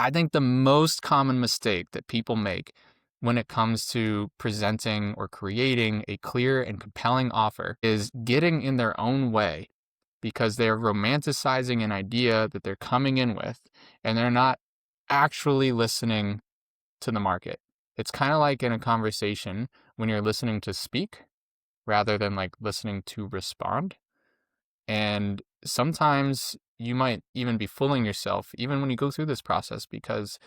I think the most common mistake that people make when it comes to presenting or creating a clear and compelling offer is getting in their own way because they're romanticizing an idea that they're coming in with and they're not actually listening to the market. It's kind of like in a conversation when you're listening to speak rather than like listening to respond. And sometimes you might even be fooling yourself, even when you go through this process, because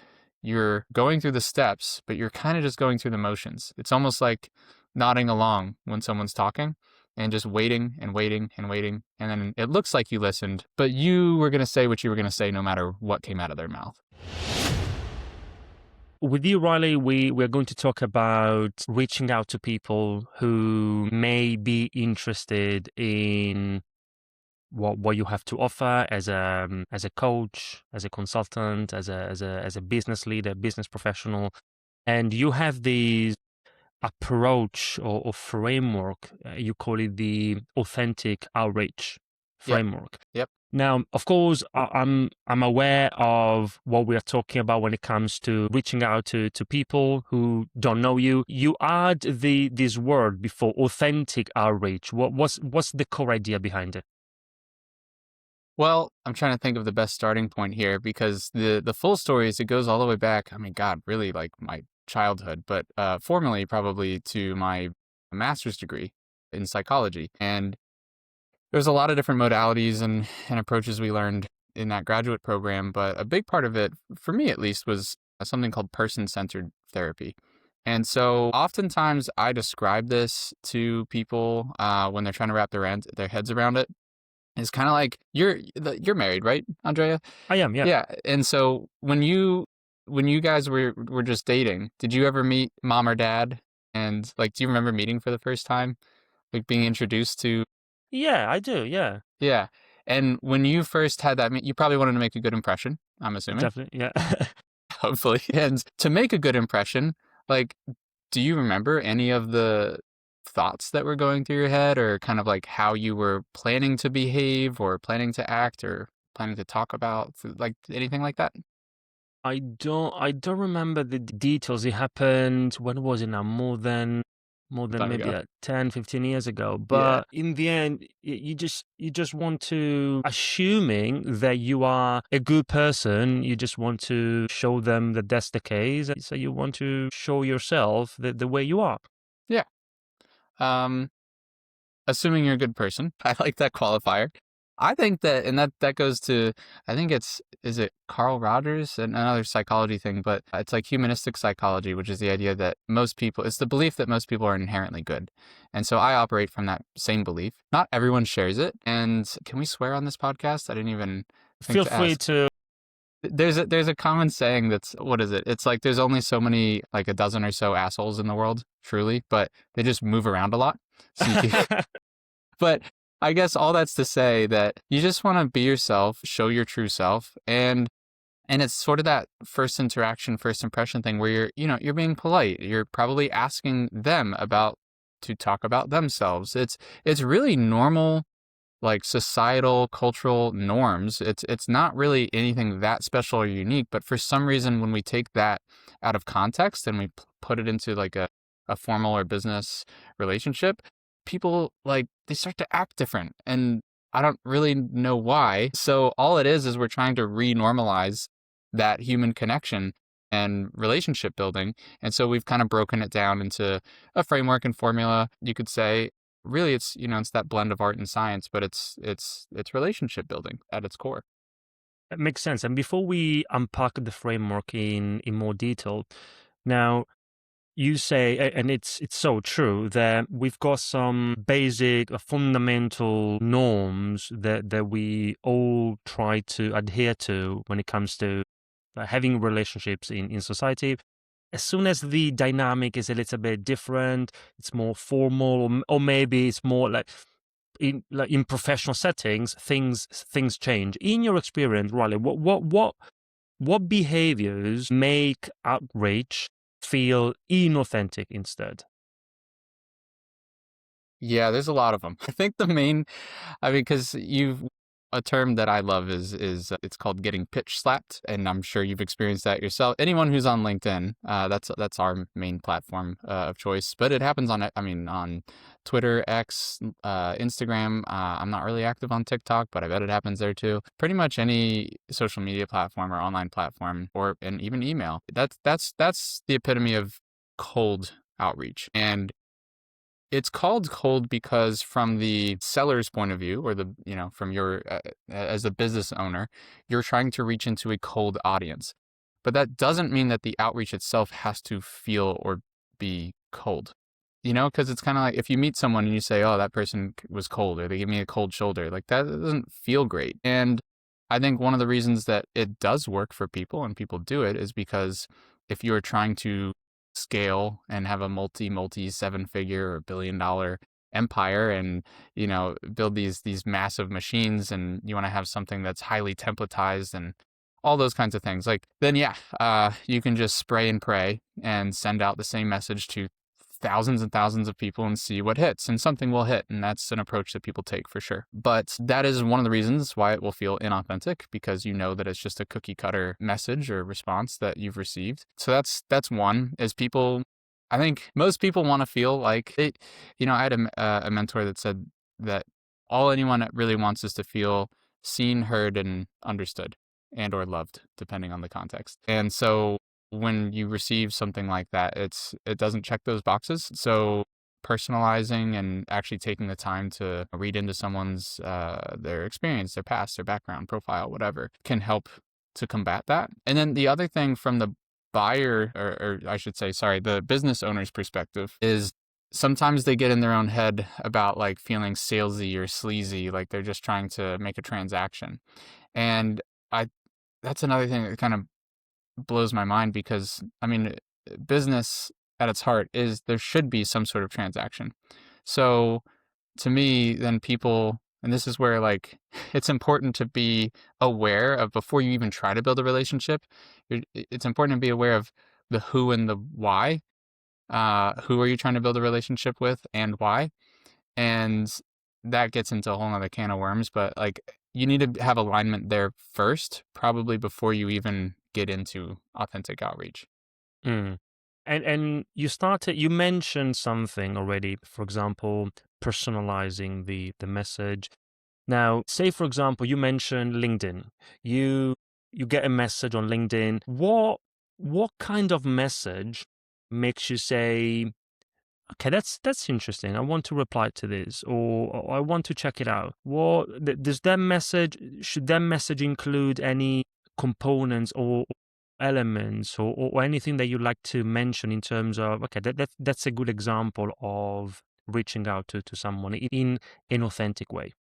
you're going through the steps, but you're kind of just going through the motions. It's almost like nodding along when someone's talking and just waiting and waiting and waiting. And then it looks like you listened, but you were going to say what you were going to say no matter what came out of their mouth. With you, Riley, we're going to talk about reaching out to people who may be interested in what you have to offer as a coach, as a consultant, as a business leader, business professional, and you have this approach or framework. You call it the authentic outreach Yep. framework. Yep. Now, of course, I'm aware of what we are talking about when it comes to reaching out to people who don't know you. You add this word before, authentic outreach. What's the core idea behind it? Well, I'm trying to think of the best starting point here because the full story is it goes all the way back. I mean, God, really like my childhood, but formally probably to my master's degree in psychology. And there's a lot of different modalities and approaches we learned in that graduate program, but a big part of it, for me at least, was something called person-centered therapy. And so oftentimes I describe this to people when they're trying to wrap their heads around it. It's kind of like you're married, right, Andrea? I am, yeah. Yeah. And so when you guys were just dating, did you ever meet mom or dad? And like, do you remember meeting for the first time? Like being introduced to Yeah, I do, yeah. yeah. And when you first had that, you probably wanted to make a good impression, I'm assuming, Definitely, yeah. hopefully. And to make a good impression, like, do you remember any of the thoughts that were going through your head or kind of like how you were planning to behave or planning to act or planning to talk about, like anything like that? I don't remember the details. It happened, when was it now? More than Time maybe ago. like 10, 15 years ago. Yeah. But in the end, you just want to, assuming that you are a good person, you just want to show them that that's the case. So you want to show yourself the way you are. Yeah. Um, assuming you're a good person. I like that qualifier. I think that, and that goes to, I think is it Carl Rogers, and another psychology thing, but it's like humanistic psychology, which is the idea that it's the belief that most people are inherently good. And so I operate from that same belief. Not everyone shares it. And can we swear on this podcast? I didn't even think Feel to free ask. to. There's a common saying that's, what is it? It's like there's only so many, like a dozen or so assholes in the world, truly, but they just move around a lot. So you can, but I guess all that's to say that you just want to be yourself, show your true self, and it's sort of that first interaction, first impression thing where you're being polite. You're probably asking them to talk about themselves. It's really normal, like societal, cultural norms. It's not really anything that special or unique, but for some reason when we take that out of context and we put it into like a formal or business relationship, people like they start to act different, and I don't really know why. So all it is we're trying to re-normalize that human connection and relationship building. And so we've kind of broken it down into a framework and formula, you could say. Really, it's that blend of art and science, but it's relationship building at its core. That makes sense. And before we unpack the framework in more detail, now you say, and it's so true, that we've got some basic, fundamental norms that we all try to adhere to when it comes to having relationships in society. As soon as the dynamic is a little bit different, it's more formal, or maybe it's more like in professional settings, things change. In your experience, Riley, what behaviors make outreach feel inauthentic instead? Yeah, there's a lot of them. I think I mean, because A term that I love is it's called getting pitch slapped, and I'm sure you've experienced that yourself. Anyone who's on LinkedIn, that's our main platform of choice. But it happens on Twitter, X, Instagram. I'm not really active on TikTok, but I bet it happens there too. Pretty much any social media platform or online platform, and even email. That's the epitome of cold outreach. And it's called cold because from the seller's point of view, or from your as a business owner, you're trying to reach into a cold audience. But that doesn't mean that the outreach itself has to feel or be cold. Because it's kind of like if you meet someone and you say, "Oh, that person was cold," or "They give me a cold shoulder," like that doesn't feel great. And I think one of the reasons that it does work for people and people do it is because if you're trying to scale and have a multi 7-figure or $1 billion empire, and build these massive machines, and you want to have something that's highly templatized and all those kinds of things, like, then you can just spray and pray and send out the same message to thousands and thousands of people and see what hits, and something will hit. And that's an approach that people take for sure. But that is one of the reasons why it will feel inauthentic, because that it's just a cookie cutter message or response that you've received. So that's one, is I think most people want to feel like it. I had a mentor that said that all anyone really wants is to feel seen, heard, and understood, and or loved, depending on the context. And so when you receive something like that, it doesn't check those boxes. So personalizing and actually taking the time to read into someone's their experience, their past, their background, profile, whatever, can help to combat that. And then the other thing from the buyer, or I should say, sorry, the business owner's perspective, is sometimes they get in their own head about like feeling salesy or sleazy, like they're just trying to make a transaction. And that's another thing that kind of blows my mind, because business at its heart is there should be some sort of transaction. So to me, then people, and this is where like it's important to be aware of, before you even try to build a relationship, it's important to be aware of the who and the why. Who are you trying to build a relationship with, and why? And that gets into a whole other can of worms, but like you need to have alignment there first, probably before you even get into authentic outreach. Mm. And you mentioned something already, for example, personalizing the message. Now, say for example, you mentioned LinkedIn. You get a message on LinkedIn. What kind of message makes you say, okay, that's interesting. I want to reply to this, or I want to check it out. Should that message include any components or elements, or anything that you'd like to mention in terms of, okay, that's a good example of reaching out to someone in an authentic way?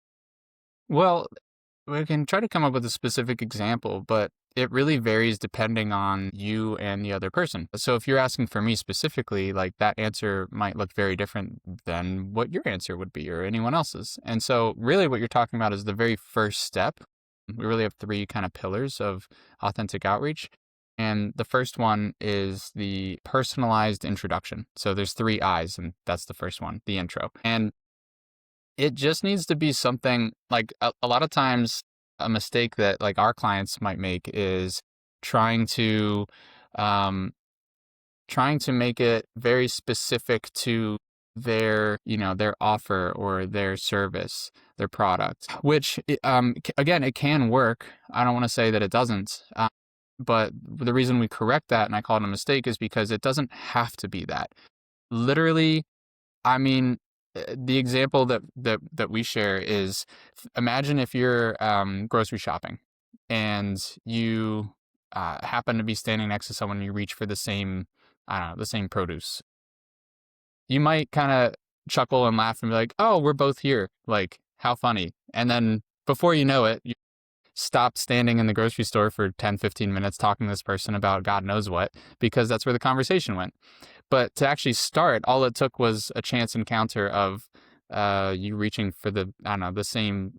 Well, we can try to come up with a specific example, but it really varies depending on you and the other person. So if you're asking for me specifically, like that answer might look very different than what your answer would be, or anyone else's. And so really what you're talking about is the very first step. We really have 3 kind of pillars of authentic outreach. And the first one is the personalized introduction. So there's 3 I's, and that's the first one, the intro. And it just needs to be something like a lot of times a mistake that like our clients might make is trying to um, make it very specific to their offer or their service, their product, which again, it can work. I don't want to say that it doesn't. But the reason we correct that, and I call it a mistake, is because it doesn't have to be that. Literally, I mean, the example that we share is, imagine if you're grocery shopping and you happen to be standing next to someone, and you reach for the same, I don't know, the same produce. You might kind of chuckle and laugh and be like, "Oh, we're both here. Like, how funny." And then before you know it, you stopped standing in the grocery store for 10, 15 minutes talking to this person about God knows what, because that's where the conversation went. But to actually start, all it took was a chance encounter of you reaching for the same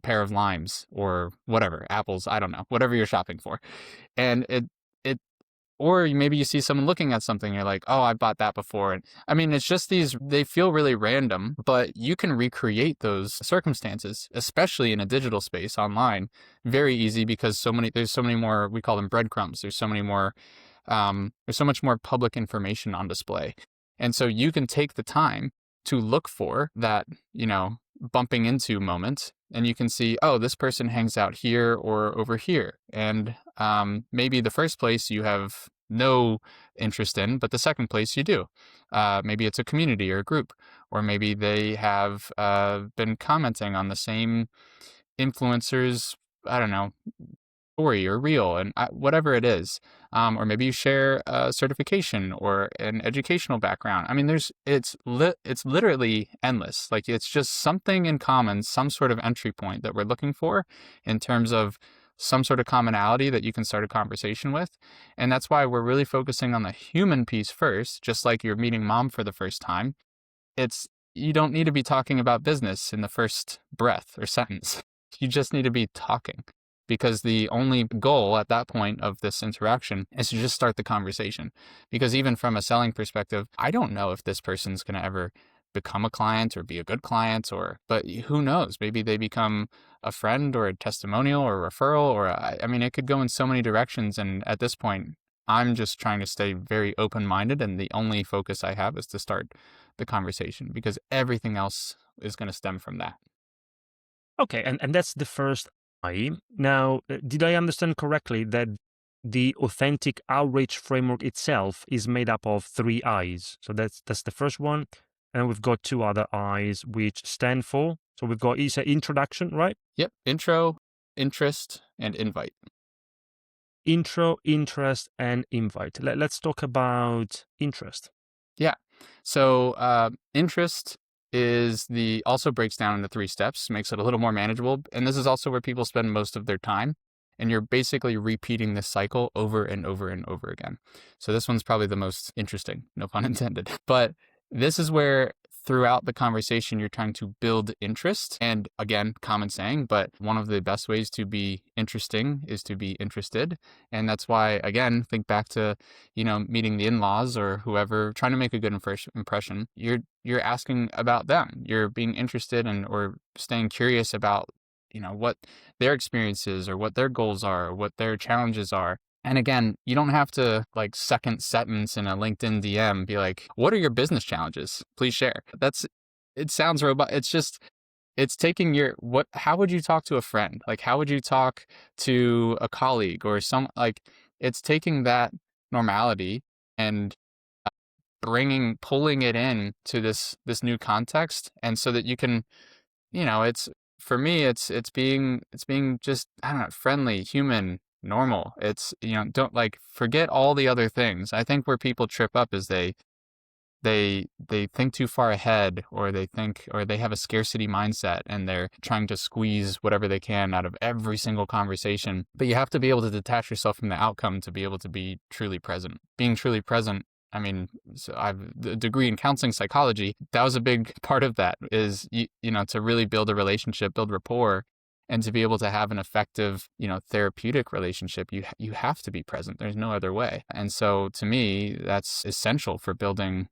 pair of limes or whatever, apples, I don't know, whatever you're shopping for. And it Or maybe you see someone looking at something, you're like, oh, I bought that before. And I mean, it's just they feel really random, but you can recreate those circumstances, especially in a digital space online, very easy because there's so many more, we call them breadcrumbs. There's so many more, there's so much more public information on display. And so you can take the time to look for that, bumping into moment, and you can see, oh, this person hangs out here or over here. And maybe the first place you have no interest in, but the second place you do. Maybe it's a community or a group, or maybe they have been commenting on the same influencers, I don't know, story or reel, and whatever it is. Or maybe you share a certification or an educational background. I mean, it's literally endless. Like, it's just something in common, some sort of entry point that we're looking for in terms of some sort of commonality that you can start a conversation with. And that's why we're really focusing on the human piece first, just like you're meeting mom for the first time. You don't need to be talking about business in the first breath or sentence. You just need to be talking, because the only goal at that point of this interaction is to just start the conversation. Because even from a selling perspective, I don't know if this person's going to ever become a client or be a good client, but who knows? Maybe they become a friend or a testimonial or a referral, or I mean, it could go in so many directions. And at this point, I'm just trying to stay very open-minded, and the only focus I have is to start the conversation, because everything else is going to stem from that. Okay, and that's the first I. Now, did I understand correctly that the authentic outreach framework itself is made up of 3 I's? So that's the first one, and we've got 2 other I's which stand for. So we've got, you say introduction, right? Yep. Intro, interest, and invite. Intro, interest, and invite. Let's talk about interest. Yeah. So interest also breaks down into 3 steps, makes it a little more manageable. And this is also where people spend most of their time. And you're basically repeating this cycle over and over and over again. So this one's probably the most interesting, no pun intended. But this is where throughout the conversation, you're trying to build interest. And again, common saying, but one of the best ways to be interesting is to be interested. And that's why, again, think back to, meeting the in-laws or whoever, trying to make a good impression. You're asking about them. You're being interested or staying curious about, what their experience is, or what their goals are, or what their challenges are. And again, you don't have to, like, second sentence in a LinkedIn DM be like, what are your business challenges? Please share. It sounds robot. It's taking how would you talk to a friend? Like, how would you talk to a colleague or it's taking that normality and pulling it in to this new context. And so that you can, for me, it's being just, I don't know, friendly, human, normal. It's, don't forget all the other things. I think where people trip up is they think too far ahead, or they have a scarcity mindset, and they're trying to squeeze whatever they can out of every single conversation. But you have to be able to detach yourself from the outcome to be able to be truly present. Being truly present, I mean, so I've a degree in counseling psychology. That was a big part of that, is, to really build a relationship, build rapport, and to be able to have an effective, therapeutic relationship, you have to be present. There's no other way. And so to me, that's essential for building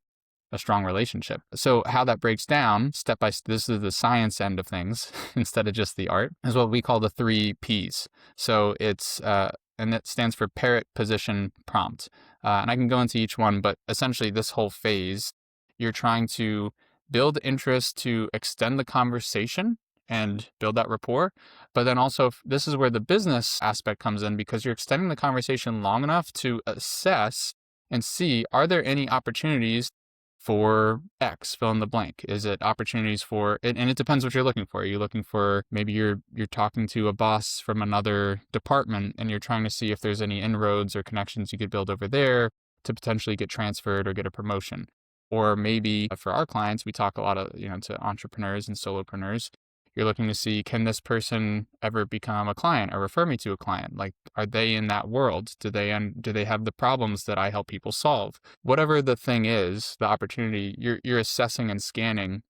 a strong relationship. So how that breaks down step by step, this is the science end of things instead of just the art, is what we call the 3 P's. So it's, and that stands for parrot, position, prompt. And I can go into each one, but essentially this whole phase, you're trying to build interest to extend the conversation and build that rapport. But then also, this is where the business aspect comes in, because you're extending the conversation long enough to assess and see, are there any opportunities for X, fill in the blank? Is it opportunities for it? And it depends what you're looking for. Are you looking for, maybe you're talking to a boss from another department, and you're trying to see if there's any inroads or connections you could build over there to potentially get transferred or get a promotion. Or maybe for our clients, we talk a lot of, to entrepreneurs and solopreneurs. You're looking to see, can this person ever become a client or refer me to a client? Like, are they in that world? Do they have the problems that I help people solve? Whatever the thing is, the opportunity, you're assessing and scanning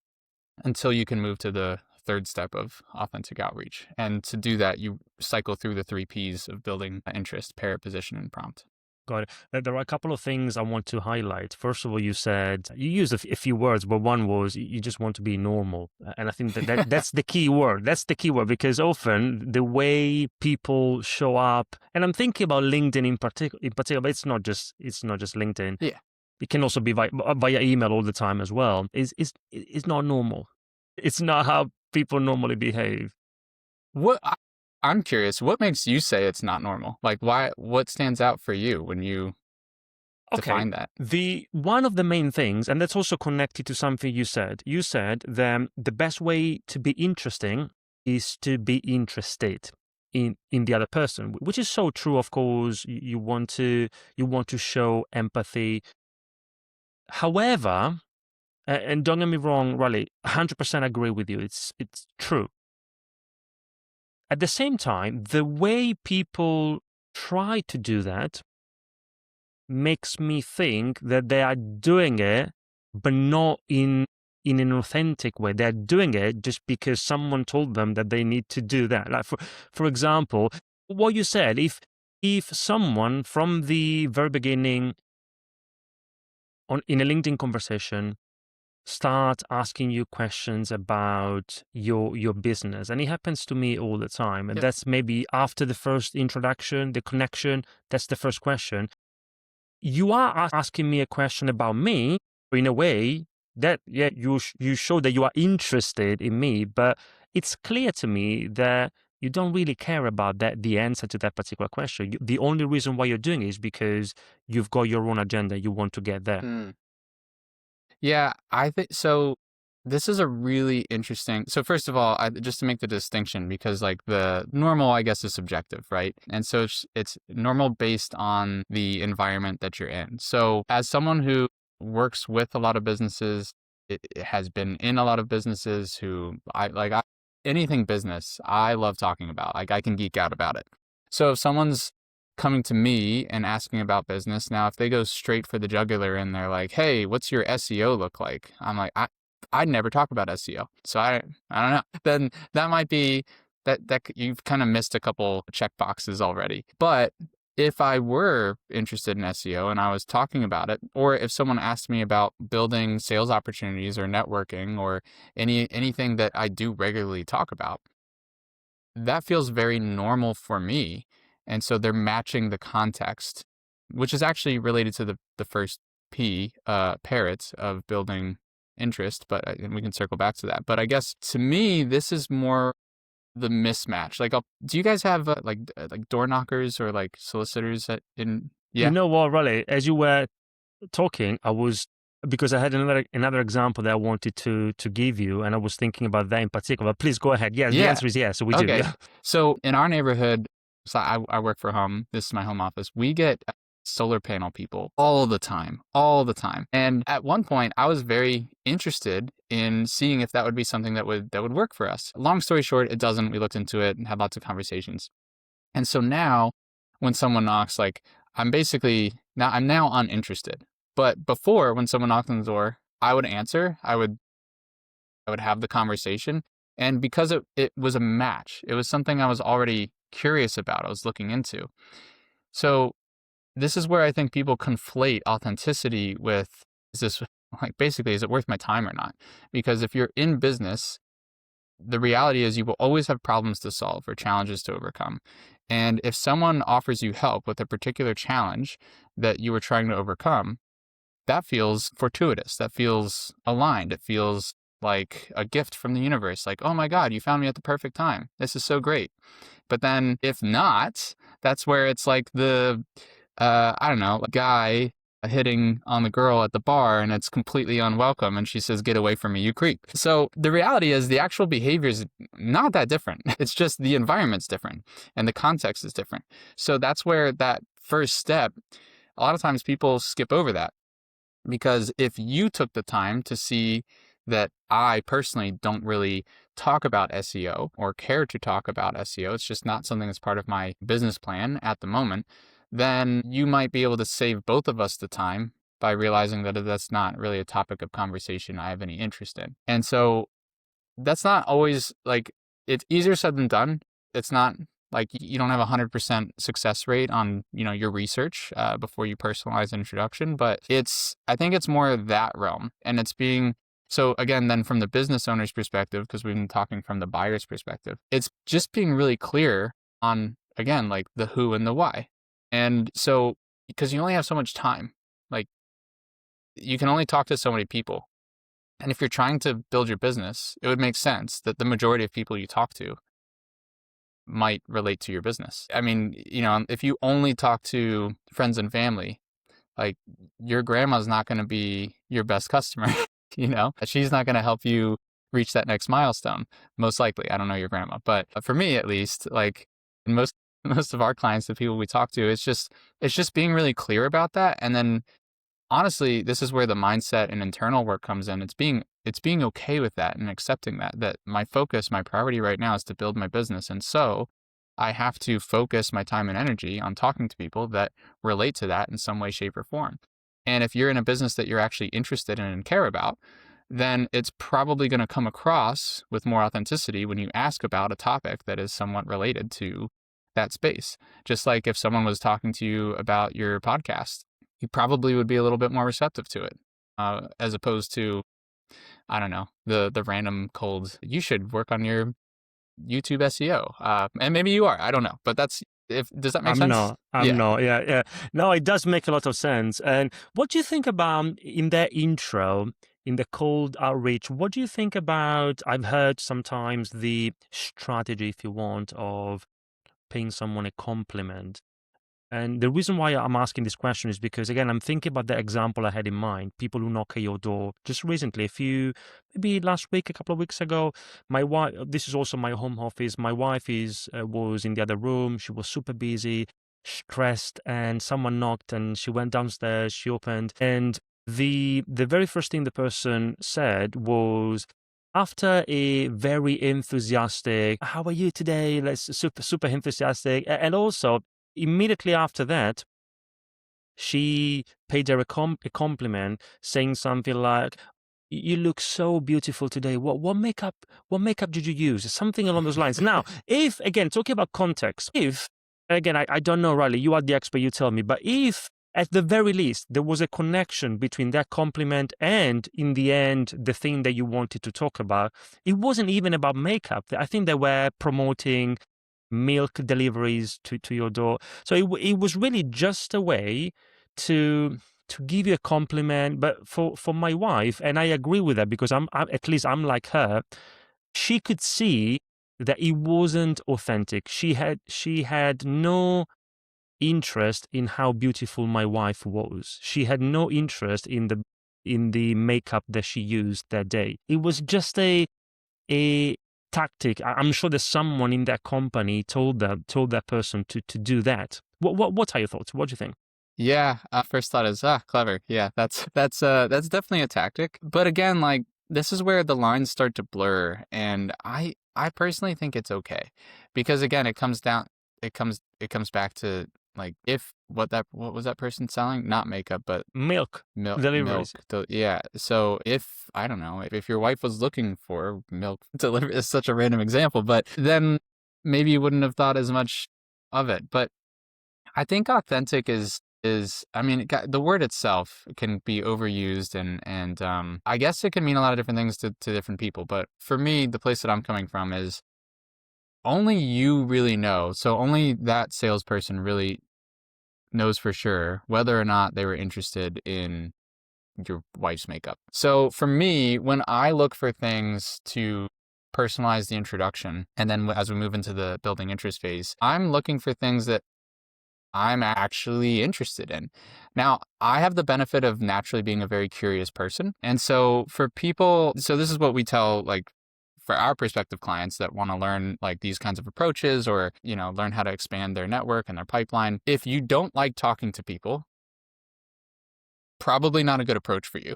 until you can move to the 3rd step of authentic outreach. And to do that, you cycle through the 3 P's of building interest, parrot, position, and prompt. Got it. There are a couple of things I want to highlight. First of all, you said you used a few words, but one was you just want to be normal, and I think that's the key word. That's the key word because often the way people show up, and I'm thinking about LinkedIn in particular, but it's not just LinkedIn. Yeah. It can also be via email all the time as well. Is not normal. It's not how people normally behave. I'm curious, what makes you say it's not normal? Like, why? What stands out for you when you Okay, define that? the one of the main things, and that's also connected to something you said. You said that the best way to be interesting is to be interested in the other person, which is so true. Of course, you want to show empathy. However, and don't get me wrong, Riley, 100% agree with you. It's true. At the same time, the way people try to do that makes me think that they are doing it, but not in an authentic way. They're doing it just because someone told them that they need to do that. Like for example, what you said, if someone from the very beginning in a LinkedIn conversation start asking you questions about your business, and it happens to me all the time, and Yep. that's maybe after the first introduction, the connection, that's the first question. You are asking me a question about me in a way that, yeah, you show that you are interested in me, but it's clear to me that you don't really care about the answer to that particular question. The only reason why you're doing it is because you've got your own agenda. You want to get there. Hmm. Yeah, I think so. This is a really interesting. So first of all, just to make the distinction, because like the normal, I guess, is subjective, right? And so it's normal based on the environment that you're in. So as someone who works with a lot of businesses, it has been in a lot of businesses anything business, I love talking about. Like I can geek out about it. So if someone's coming to me and asking about business. Now, if they go straight for the jugular and they're like, "Hey, what's your SEO look like?" I'm like, I'd never talk about SEO. So I don't know. Then that might be that you've kind of missed a couple check boxes already. But if I were interested in SEO and I was talking about it, or if someone asked me about building sales opportunities or networking or anything that I do regularly talk about, that feels very normal for me. And so they're matching the context, which is actually related to the first P, parrots of building interest, but and we can circle back to that. But I guess to me, this is more the mismatch. Like, do you guys have like door knockers or like solicitors in? You Yeah. know what, Riley? As you were talking, because I had another example that I wanted to give you, and I was thinking about that in particular. Please go ahead. Yes, the Yeah. answer is yes. So we do. Okay. Yeah. So in our neighborhood, so I work for home. This is my home office. We get solar panel people all the time, all the time. And at one point, I was very interested in seeing if that would be something that would work for us. Long story short, it doesn't. We looked into it and had lots of conversations. And so now, when someone knocks, like I'm now uninterested. But before, when someone knocked on the door, I would answer. I would have the conversation. And because it was a match, it was something I was already curious about, I was looking into. So this is where I think people conflate authenticity with, is this like basically, is it worth my time or not? Because if you're in business, the reality is you will always have problems to solve or challenges to overcome. And if someone offers you help with a particular challenge that you were trying to overcome, that feels fortuitous. That feels aligned. It feels like a gift from the universe. Like, oh my God, you found me at the perfect time. This is so great. But then if not, that's where it's like I don't know, guy hitting on the girl at the bar and it's completely unwelcome. And she says, "Get away from me, you creep." So the reality is the actual behavior is not that different. It's just the environment's different and the context is different. So that's where that first step, a lot of times people skip over that. Because if you took the time to see that I personally don't really talk about SEO or care to talk about SEO, it's just not something that's part of my business plan at the moment, then you might be able to save both of us the time by realizing that that's not really a topic of conversation I have any interest in. And so that's not always like, it's easier said than done. It's not Like you don't have 100% success rate on, your research before you personalize an introduction, but I think it's more that realm. And it's so again, then from the business owner's perspective, because we've been talking from the buyer's perspective, it's just being really clear on, again, like the who and the why. And so, because you only have so much time, like you can only talk to so many people. And if you're trying to build your business, it would make sense that the majority of people you talk to might relate to your business. I mean, if you only talk to friends and family, like your grandma's not going to be your best customer, she's not going to help you reach that next milestone. Most likely. I don't know your grandma, but for me, at least, like most of our clients, the people we talk to, it's just being really clear about that. And then honestly, this is where the mindset and internal work comes in. It's being okay with that and accepting that my focus, my priority right now is to build my business. And so I have to focus my time and energy on talking to people that relate to that in some way, shape, or form. And if you're in a business that you're actually interested in and care about, then it's probably going to come across with more authenticity when you ask about a topic that is somewhat related to that space. Just like if someone was talking to you about your podcast, you probably would be a little bit more receptive to it, as opposed to, I don't know, the random cold, you should work on your YouTube SEO. And maybe you are, I don't know, but does that make sense? I'm not. Yeah. No, it does make a lot of sense. And what do you think about in their intro, in the cold outreach, what do you think about, I've heard sometimes the strategy, if you want, of paying someone a compliment. And the reason why I'm asking this question is because, again, I'm thinking about the example I had in mind. People who knock at your door just recently, maybe last week, a couple of weeks ago, my wife, this is also my home office. My wife was in the other room. She was super busy, stressed, and someone knocked and she went downstairs, she opened. And the very first thing the person said was, after a very enthusiastic, how are you today? Let's super enthusiastic. And also, immediately after that, she paid her a compliment, saying something like, "You look so beautiful today. What makeup did you use?" Something along those lines. Now, if again talking about context, if again I don't know, Riley, you are the expert, you tell me, but if at the very least there was a connection between that compliment and in the end the thing that you wanted to talk about, it wasn't even about makeup. I think they were promoting milk deliveries to your door. So it was really just a way to give you a compliment. But for my wife, and I agree with that because I'm at least I'm like her, she could see that it wasn't authentic. She had no interest in how beautiful my wife was. She had no interest in the makeup that she used that day. It was just a tactic. I'm sure there's someone in that company told that person to do that. What are your thoughts? What do you think? Yeah, first thought is clever. Yeah, that's definitely a tactic. But again, like this is where the lines start to blur, and I personally think it's okay, because again, it comes back to like what was that person selling? Not makeup, but milk deliveries. Yeah. So I don't know, if your wife was looking for milk delivery, it's such a random example, but then maybe you wouldn't have thought as much of it. But I think authentic is I mean, the word itself can be overused, and I guess it can mean a lot of different things to different people. But for me, the place that I'm coming from is only you really know. So only that salesperson really knows for sure whether or not they were interested in your wife's makeup. So for me, when I look for things to personalize the introduction, and then as we move into the building interest phase, I'm looking for things that I'm actually interested in. Now, I have the benefit of naturally being a very curious person. And so for people, so this is what we tell, like, for our prospective clients that want to learn like these kinds of approaches, or, learn how to expand their network and their pipeline. If you don't like talking to people, probably not a good approach for you.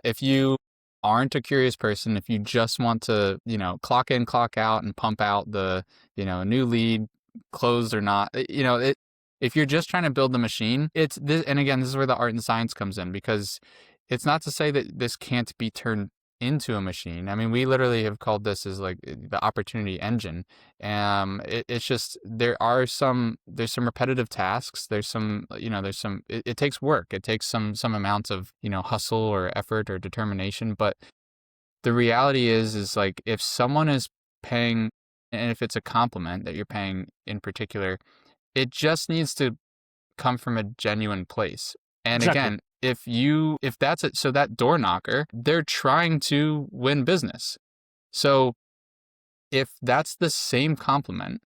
If you aren't a curious person, if you just want to, clock in, clock out and pump out the, new lead, closed or not, if you're just trying to build the machine, it's this. And again, this is where the art and science comes in, because it's not to say that this can't be turned into a machine. I mean, we literally have called this as like the opportunity engine. It's just there's some repetitive tasks. There's some, it takes work. It takes some amount of, hustle or effort or determination. But the reality is like if someone is paying, and if it's a compliment that you're paying in particular, it just needs to come from a genuine place. And Exactly. again, if that's it, so that door knocker, they're trying to win business. So if that's the same compliment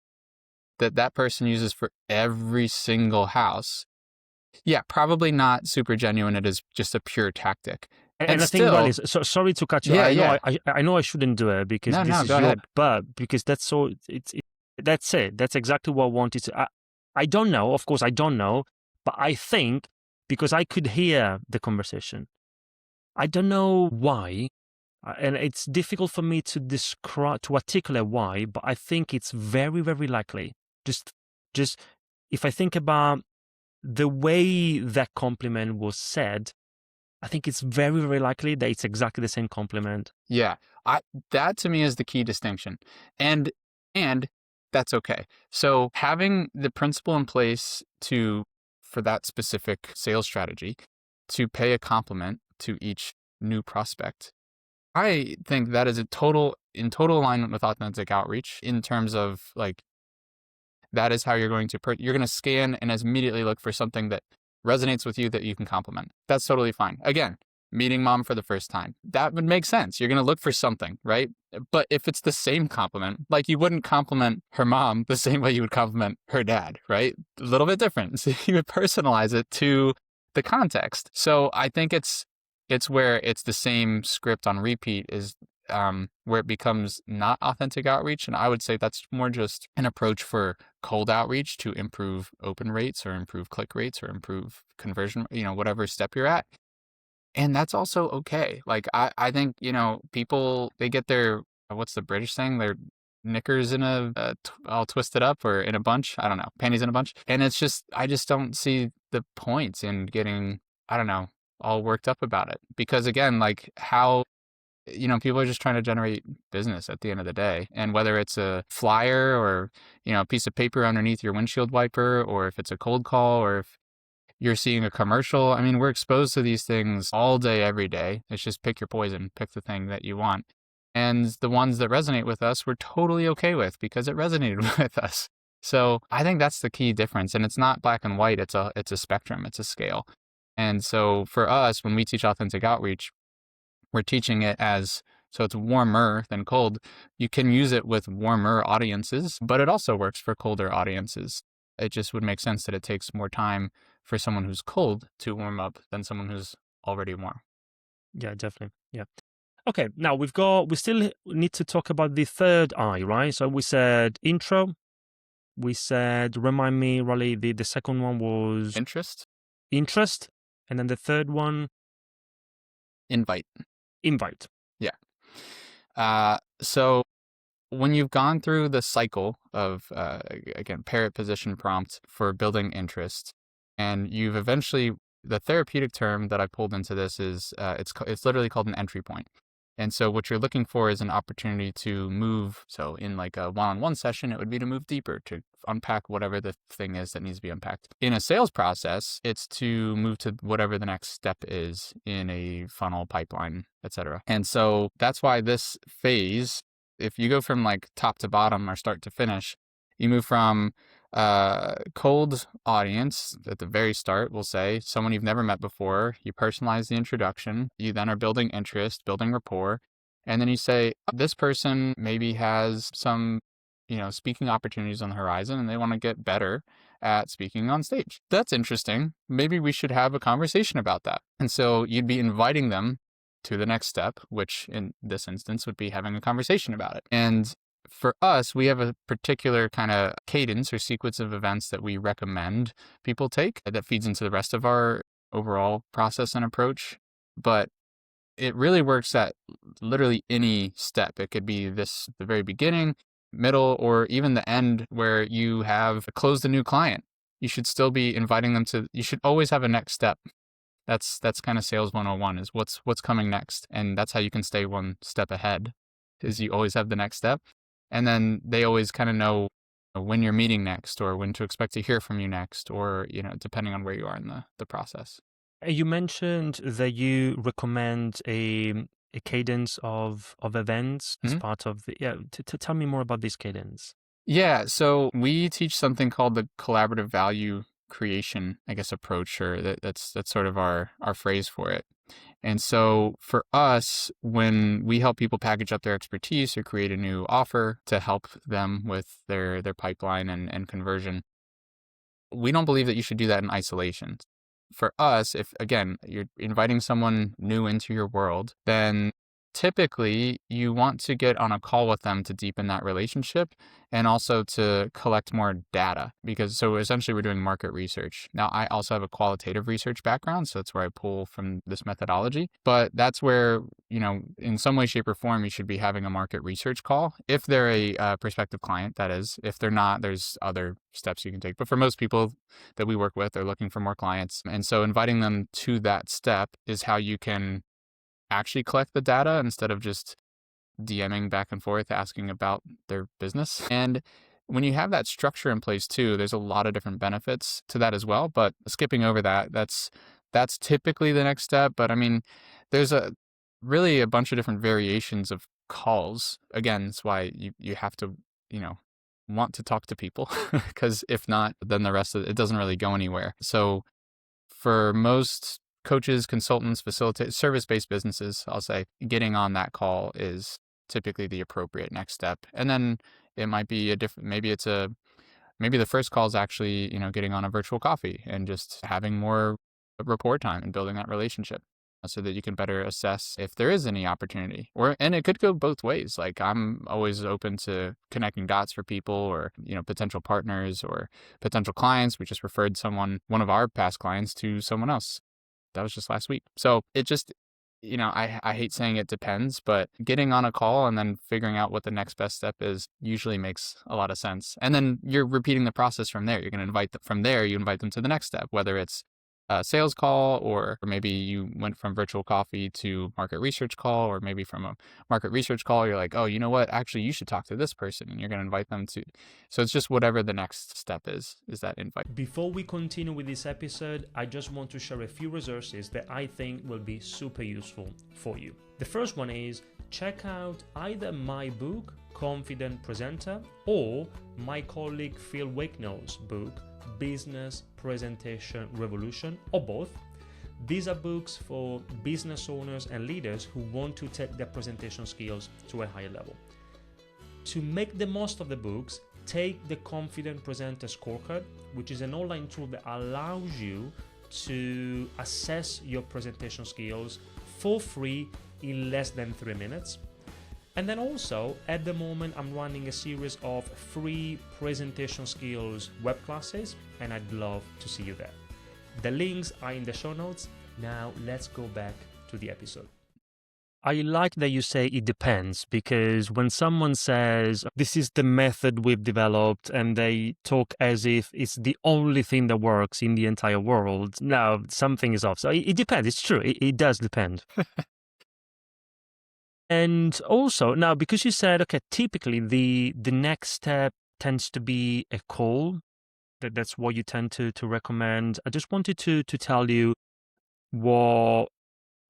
that person uses for every single house, yeah, probably not super genuine. It is just a pure tactic. And And I think, still, Riley, so sorry to cut you. yeah, I know yeah. I know I shouldn't do it because No, this no, is go your ahead. but because that's so that's it. That's exactly what I wanted to. I don't know. Of course, I don't know, but I think because I could hear the conversation. I don't know why, and it's difficult for me to articulate why, but I think it's very, very likely. Just if I think about the way that compliment was said, I think it's very, very likely that it's exactly the same compliment. Yeah, that to me is the key distinction, and that's okay. So having the principle in place for that specific sales strategy to pay a compliment to each new prospect, I think that is in total alignment with authentic outreach in terms of like that is how you're going to you're going to scan and immediately look for something that resonates with you that you can compliment. That's totally fine. Again, meeting mom for the first time, that would make sense. You're going to look for something, right? But if it's the same compliment, like you wouldn't compliment her mom the same way you would compliment her dad, right? A little bit different. So you would personalize it to the context. So I think it's where it's the same script on repeat is where it becomes not authentic outreach. And I would say that's more just an approach for cold outreach to improve open rates or improve click rates or improve conversion, whatever step you're at. And that's also okay. Like, I think, people, they get their, what's the British saying? Their knickers in all twisted up or in a bunch. I don't know, panties in a bunch. And it's just, I just don't see the point in getting, I don't know, all worked up about it. Because again, like how, people are just trying to generate business at the end of the day. And whether it's a flyer or, a piece of paper underneath your windshield wiper, or if it's a cold call, or if you're seeing a commercial, I mean, we're exposed to these things all day, every day. It's just pick your poison, pick the thing that you want. And the ones that resonate with us, we're totally okay with because it resonated with us. So I think that's the key difference. And it's not black and white. It's a spectrum. It's a scale. And so for us, when we teach authentic outreach, we're teaching it so it's warmer than cold. You can use it with warmer audiences, but it also works for colder audiences. It just would make sense that it takes more time for someone who's cold to warm up than someone who's already warm. Yeah, definitely. Yeah. Okay, now we still need to talk about the third I, right? So we said intro. We said, remind me, Riley, the second one was Interest. And then the third one, Invite. Yeah. So when you've gone through the cycle of, again, parrot position prompt for building interest, and you've eventually, the therapeutic term that I pulled into this is, it's literally called an entry point. And so what you're looking for is an opportunity to move. So in like a one-on-one session, it would be to move deeper, to unpack whatever the thing is that needs to be unpacked. In a sales process, it's to move to whatever the next step is in a funnel, pipeline, etc. And so that's why this phase, if you go from like top to bottom or start to finish, you move from cold audience at the very start, we'll say someone you've never met before. You personalize the introduction. You then are building interest, building rapport. And then you say, this person maybe has some, speaking opportunities on the horizon and they want to get better at speaking on stage. That's interesting. Maybe we should have a conversation about that. And so you'd be inviting them to the next step, which in this instance would be having a conversation about it. And for us, we have a particular kind of cadence or sequence of events that we recommend people take that feeds into the rest of our overall process and approach. But it really works at literally any step. It could be the very beginning, middle, or even the end where you have closed a new client. You should still be inviting them you should always have a next step That's kind of sales 101 is what's coming next. And that's how you can stay one step ahead, is you always have the next step. And then they always kind of know when you're meeting next or when to expect to hear from you next, or, depending on where you are in the process. You mentioned that you recommend a cadence of events as Mhm. part of the, yeah, to tell me more about this cadence. Yeah, so we teach something called the collaborative value creation, I guess, approach, or that's sort of our phrase for it. And so for us, when we help people package up their expertise or create a new offer to help them with their pipeline and conversion, we don't believe that you should do that in isolation. For us, if again, you're inviting someone new into your world, then typically you want to get on a call with them to deepen that relationship and also to collect more data, because so essentially we're doing market research. Now, I also have a qualitative research background, so that's where I pull from this methodology, but that's where, in some way, shape, or form, you should be having a market research call. If they're a prospective client, that is. If they're not, there's other steps you can take. But for most people that we work with, they're looking for more clients. And so inviting them to that step is how you can actually collect the data instead of just DMing back and forth asking about their business. And when you have that structure in place too, there's a lot of different benefits to that as well. But skipping over that, that's typically the next step. But I mean, there's really a bunch of different variations of calls. Again, that's why you have to, want to talk to people, because if not, then the rest of it doesn't really go anywhere. So for most coaches, consultants, facilitate service-based businesses, I'll say getting on that call is typically the appropriate next step. And then it might be maybe the first call is actually, getting on a virtual coffee and just having more rapport time and building that relationship so that you can better assess if there is any opportunity. And it could go both ways. Like, I'm always open to connecting dots for people, or, potential partners or potential clients. We just referred one of our past clients, to someone else. That was just last week. So it just, I hate saying it depends, but getting on a call and then figuring out what the next best step is usually makes a lot of sense. And then you're repeating the process from there. You're going to invite them from there. You invite them to the next step, whether it's a sales call, or maybe you went from virtual coffee to market research call, or maybe from a market research call, you're like, oh, you know what? Actually, you should talk to this person, and you're going to invite them to. So it's just whatever the next step is that invite. Before we continue with this episode, I just want to share a few resources that I think will be super useful for you. The first one is check out either my book, Confident Presenter, or my colleague Phil Wakenall's book, Business Presentation Revolution, or both. These are books for business owners and leaders who want to take their presentation skills to a higher level. To make the most of the books, take the Confident Presenter Scorecard, which is an online tool that allows you to assess your presentation skills for free in less than 3 minutes. And then also, at the moment, I'm running a series of free presentation skills web classes, and I'd love to see you there. The links are in the show notes. Now, let's go back to the episode. I like that you say it depends, because when someone says, this is the method we've developed, and they talk as if it's the only thing that works in the entire world, now something is off. So it depends. It's true. It does depend. And also, now, because you said, okay, typically the next step tends to be a call, that's what you tend to recommend. I just wanted to tell you what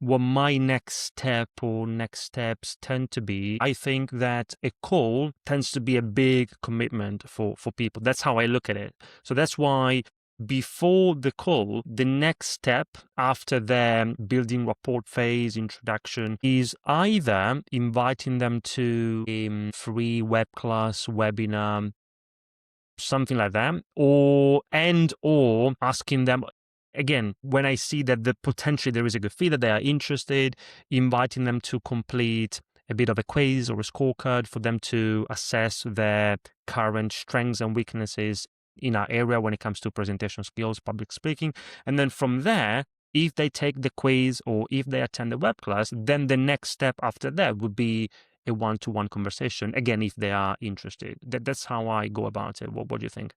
my next step or next steps tend to be. I think that a call tends to be a big commitment for people. That's how I look at it. So that's why before the call, the next step after their building rapport phase, introduction, is either inviting them to a free web class, webinar, something like that, or asking them, again, when I see that potentially there is a good fit, that they are interested, inviting them to complete a bit of a quiz or a scorecard for them to assess their current strengths and weaknesses in our area when it comes to presentation skills, public speaking. And then from there, if they take the quiz or if they attend the web class, then the next step after that would be a one-to-one conversation, again, if they are interested. That's how I go about it. What do you think?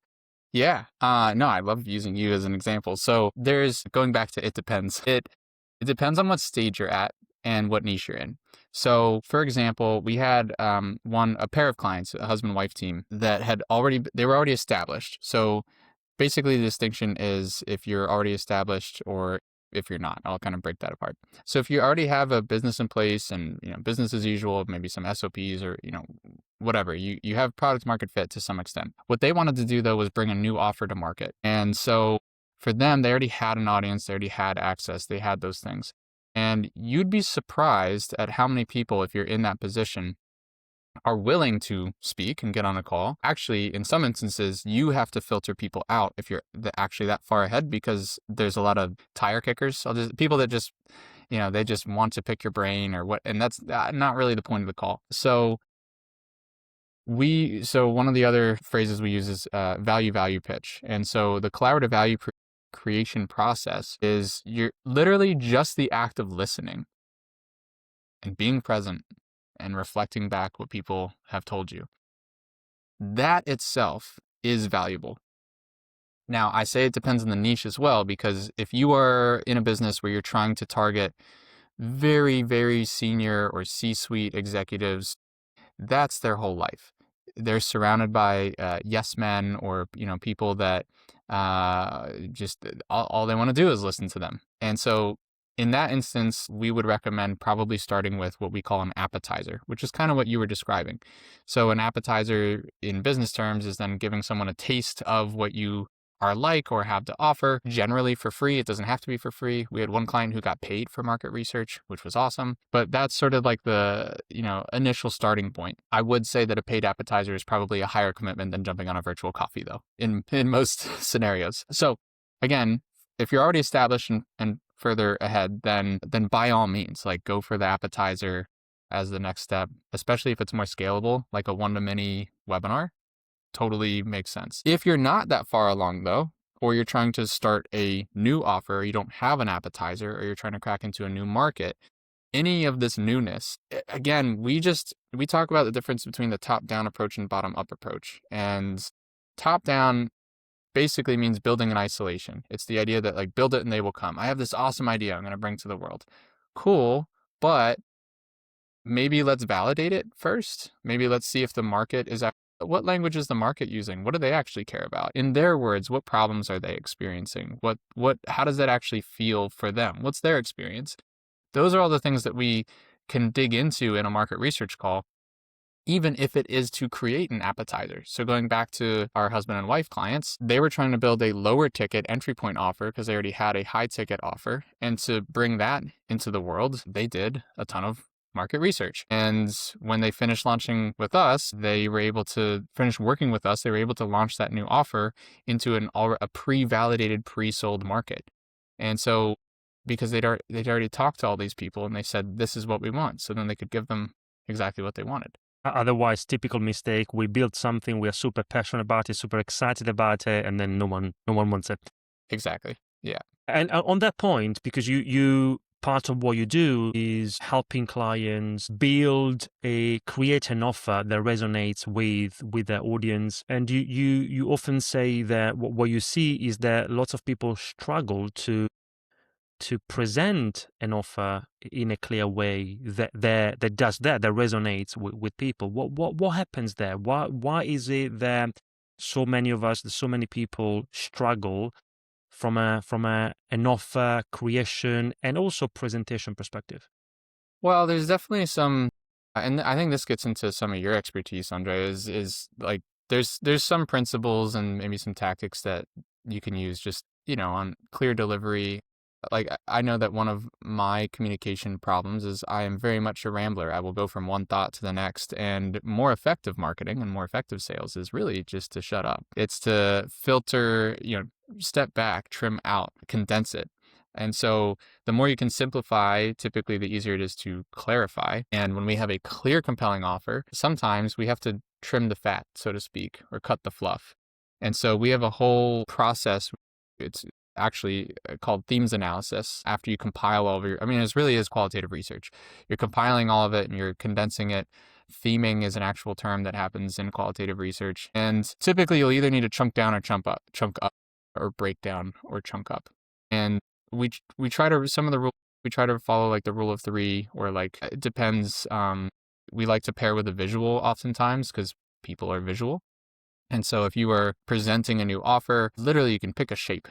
Yeah. No, I love using you as an example. So there's going back to it depends. It depends on what stage you're at and what niche you're in. So, for example, we had a pair of clients, a husband-wife team that they were already established. So basically, the distinction is if you're already established or if you're not. I'll kind of break that apart. So if you already have a business in place and, business as usual, maybe some SOPs or, whatever, you have product market fit to some extent. What they wanted to do though was bring a new offer to market. And so for them, they already had an audience, they already had access, they had those things. And you'd be surprised at how many people, if you're in that position, are willing to speak and get on a call. Actually, in some instances, you have to filter people out if you're actually that far ahead because there's a lot of tire kickers. People that just, they just want to pick your brain or what, and that's not really the point of the call. So one of the other phrases we use is value pitch. And so the collaborative value creation process is you're literally just the act of listening and being present and reflecting back what people have told you. That itself is valuable. Now, I say it depends on the niche as well, because if you are in a business where you're trying to target very, very senior or C-suite executives, that's their whole life. They're surrounded by yes men or people that just all they want to do is listen to them. And so in that instance, we would recommend probably starting with what we call an appetizer, which is kind of what you were describing. So an appetizer in business terms is then giving someone a taste of what you are like or have to offer, generally for free. It doesn't have to be for free. We had one client who got paid for market research, which was awesome. But that's sort of like the, initial starting point. I would say that a paid appetizer is probably a higher commitment than jumping on a virtual coffee, though, in most scenarios. So again, if you're already established and further ahead, then by all means, like go for the appetizer as the next step, especially if it's more scalable, like a one-to-many webinar. Totally makes sense. If you're not that far along though, or you're trying to start a new offer, or you don't have an appetizer, or you're trying to crack into a new market, any of this newness, again, we talk about the difference between the top-down approach and bottom-up approach. And top-down basically means building in isolation. It's the idea that like build it and they will come. I have this awesome idea I'm going to bring to the world. Cool, but maybe let's validate it first. Maybe let's see if the market is what language is the market using? What do they actually care about? In their words, what problems are they experiencing? How does that actually feel for them? What's their experience? Those are all the things that we can dig into in a market research call, even if it is to create an appetizer. So going back to our husband and wife clients, they were trying to build a lower ticket entry point offer because they already had a high ticket offer. And to bring that into the world, they did a ton of market research. And when they finished launching with us, they were able to finish working with us. They were able to launch that new offer into a pre-validated, pre-sold market. And so because they'd already talked to all these people and they said, this is what we want. So then they could give them exactly what they wanted. Otherwise, typical mistake, we build something, we are super passionate about it, super excited about it, and then no one wants it. Exactly. Yeah. And on that point, because you part of what you do is helping clients create an offer that resonates with their audience. And you often say that what you see is that lots of people struggle to present an offer in a clear way that resonates with people. What happens there? Why is it that so many people struggle from an offer creation and also presentation perspective? Well, there's definitely some, and I think this gets into some of your expertise, Andre, is like there's some principles and maybe some tactics that you can use just, on clear delivery. Like I know that one of my communication problems is I am very much a rambler. I will go from one thought to the next, and more effective marketing and more effective sales is really just to shut up. It's to filter, step back, trim out, condense it. And so the more you can simplify, typically the easier it is to clarify. And when we have a clear, compelling offer, sometimes we have to trim the fat, so to speak, or cut the fluff. And so we have a whole process. It's actually called themes analysis. After you compile all of it really is qualitative research. You're compiling all of it and you're condensing it Theming is an actual term that happens in qualitative research. And typically you'll either need to chunk down or chunk up, or break down or chunk up. And we try to, some of the rules, we try to follow like the rule of three, or like, it depends. We like to pair with a visual oftentimes because people are visual. And so if you are presenting a new offer, literally you can pick a shape.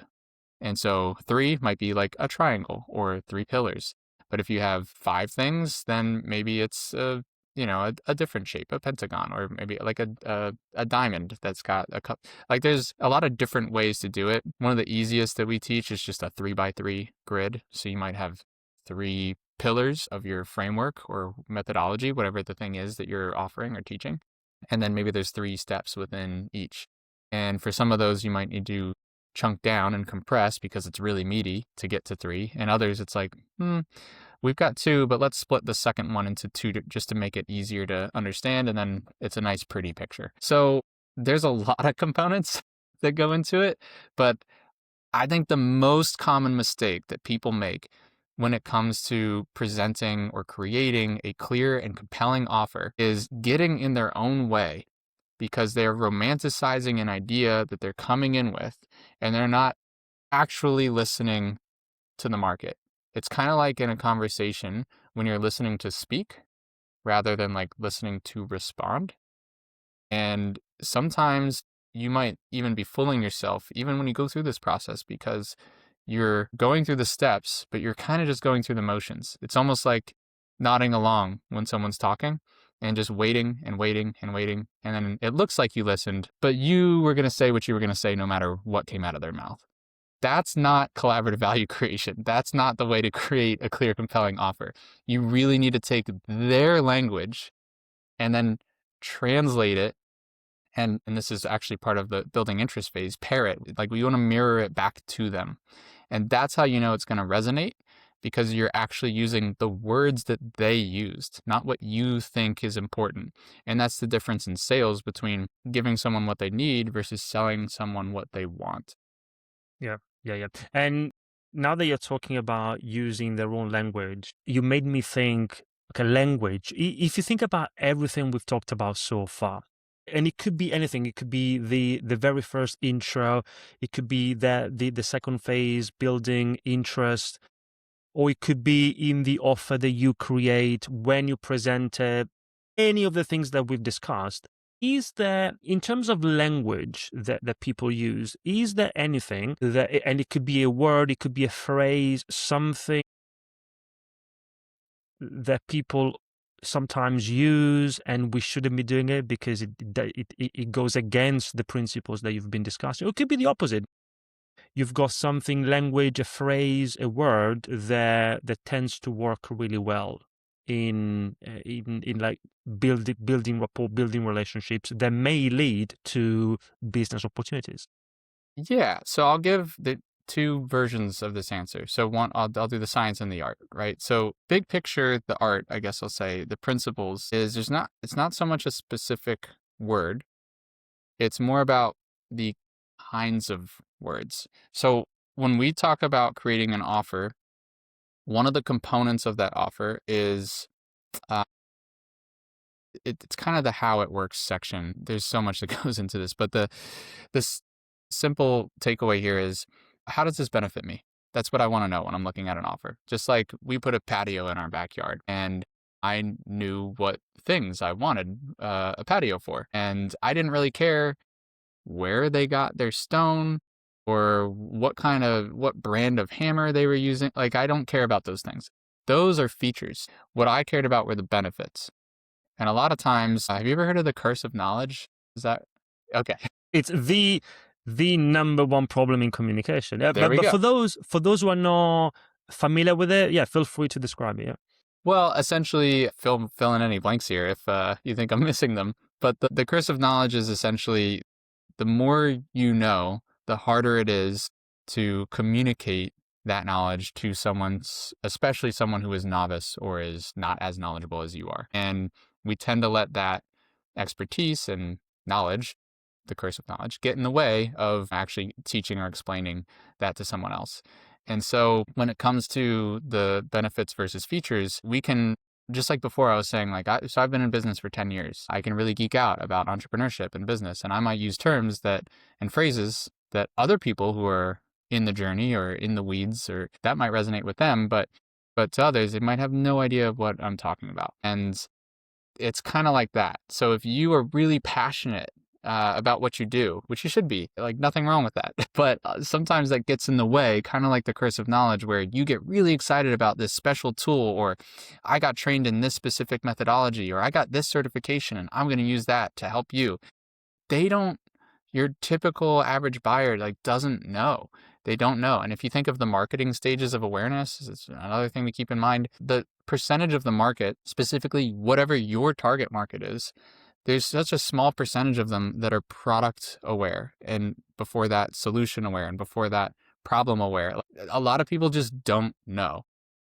And so 3 might be like a triangle or 3 pillars. But if you have 5 things, then maybe it's a different shape, a pentagon, or maybe like a diamond that's got a cup. Like there's a lot of different ways to do it. One of the easiest that we teach is just a 3x3 grid. So you might have 3 pillars of your framework or methodology, whatever the thing is that you're offering or teaching. And then maybe there's 3 steps within each. And for some of those, you might need to chunk down and compress because it's really meaty to get to 3. And others, it's like, we've got 2, but let's split the second one into 2 just to make it easier to understand. And then it's a nice, pretty picture. So there's a lot of components that go into it. But I think the most common mistake that people make when it comes to presenting or creating a clear and compelling offer is getting in their own way, because they're romanticizing an idea that they're coming in with, and they're not actually listening to the market. It's kind of like in a conversation when you're listening to speak rather than like listening to respond. And sometimes you might even be fooling yourself even when you go through this process, because you're going through the steps, but you're kind of just going through the motions. It's almost like nodding along when someone's talking and just waiting and waiting and waiting. And then it looks like you listened, but you were going to say what you were going to say no matter what came out of their mouth. That's not collaborative value creation. That's not the way to create a clear, compelling offer. You really need to take their language and then translate it. And this is actually part of the building interest phase, pair it. Like we want to mirror it back to them. And that's how you know it's going to resonate, because you're actually using the words that they used, not what you think is important. And that's the difference in sales between giving someone what they need versus selling someone what they want. Yeah. And now that you're talking about using their own language, you made me think, okay, language. If you think about everything we've talked about so far, and it could be anything. It could be the very first intro. It could be the second phase, building interest, or it could be in the offer that you create when you present it. Any of the things that we've discussed. Is there, in terms of language that people use, is there anything that, and it could be a word, it could be a phrase, something that people sometimes use and we shouldn't be doing it because it goes against the principles that you've been discussing? Or it could be the opposite. You've got something, language, a phrase, a word that tends to work really well in like building rapport, building relationships that may lead to business opportunities. Yeah, so I'll give the 2 versions of this answer. So one, I'll do the science and the art, right? So big picture, the art, I guess I'll say, the principles is it's not so much a specific word. It's more about the kinds of words. So when we talk about creating an offer, one of the components of that offer is it's kind of the how it works section. There's so much that goes into this, but this simple takeaway here is, how does this benefit me? That's what I want to know when I'm looking at an offer. Just like we put a patio in our backyard and I knew what things I wanted a patio for, and I didn't really care where they got their stone or what brand of hammer they were using. Like, I don't care about those things. Those are features. What I cared about were the benefits. And a lot of times, have you ever heard of the curse of knowledge? Is that okay? It's the number one problem in communication. There we but go. for those who are not familiar with it, yeah, feel free to describe it. Yeah. Well, essentially, fill in any blanks here if you think I'm missing them. But the curse of knowledge is essentially, the more you know, the harder it is to communicate that knowledge to someone, especially someone who is novice or is not as knowledgeable as you are. And we tend to let that expertise and knowledge, the curse of knowledge, get in the way of actually teaching or explaining that to someone else. And so when it comes to the benefits versus features, we can just like before, I was saying, like, so I've been in business for 10 years. I can really geek out about entrepreneurship and business, and I might use terms and phrases that other people who are in the journey or in the weeds, or that might resonate with them, but to others, they might have no idea of what I'm talking about. And it's kind of like that. So if you are really passionate about what you do, which you should be, like, nothing wrong with that. But sometimes that gets in the way, kind of like the curse of knowledge, where you get really excited about this special tool, or I got trained in this specific methodology, or I got this certification and I'm going to use that to help you. They don't, your typical average buyer, like, doesn't know. They don't know. And if you think of the marketing stages of awareness, it's another thing to keep in mind. The percentage of the market, specifically whatever your target market is, there's such a small percentage of them that are product aware, and before that solution aware, and before that problem aware. A lot of people just don't know.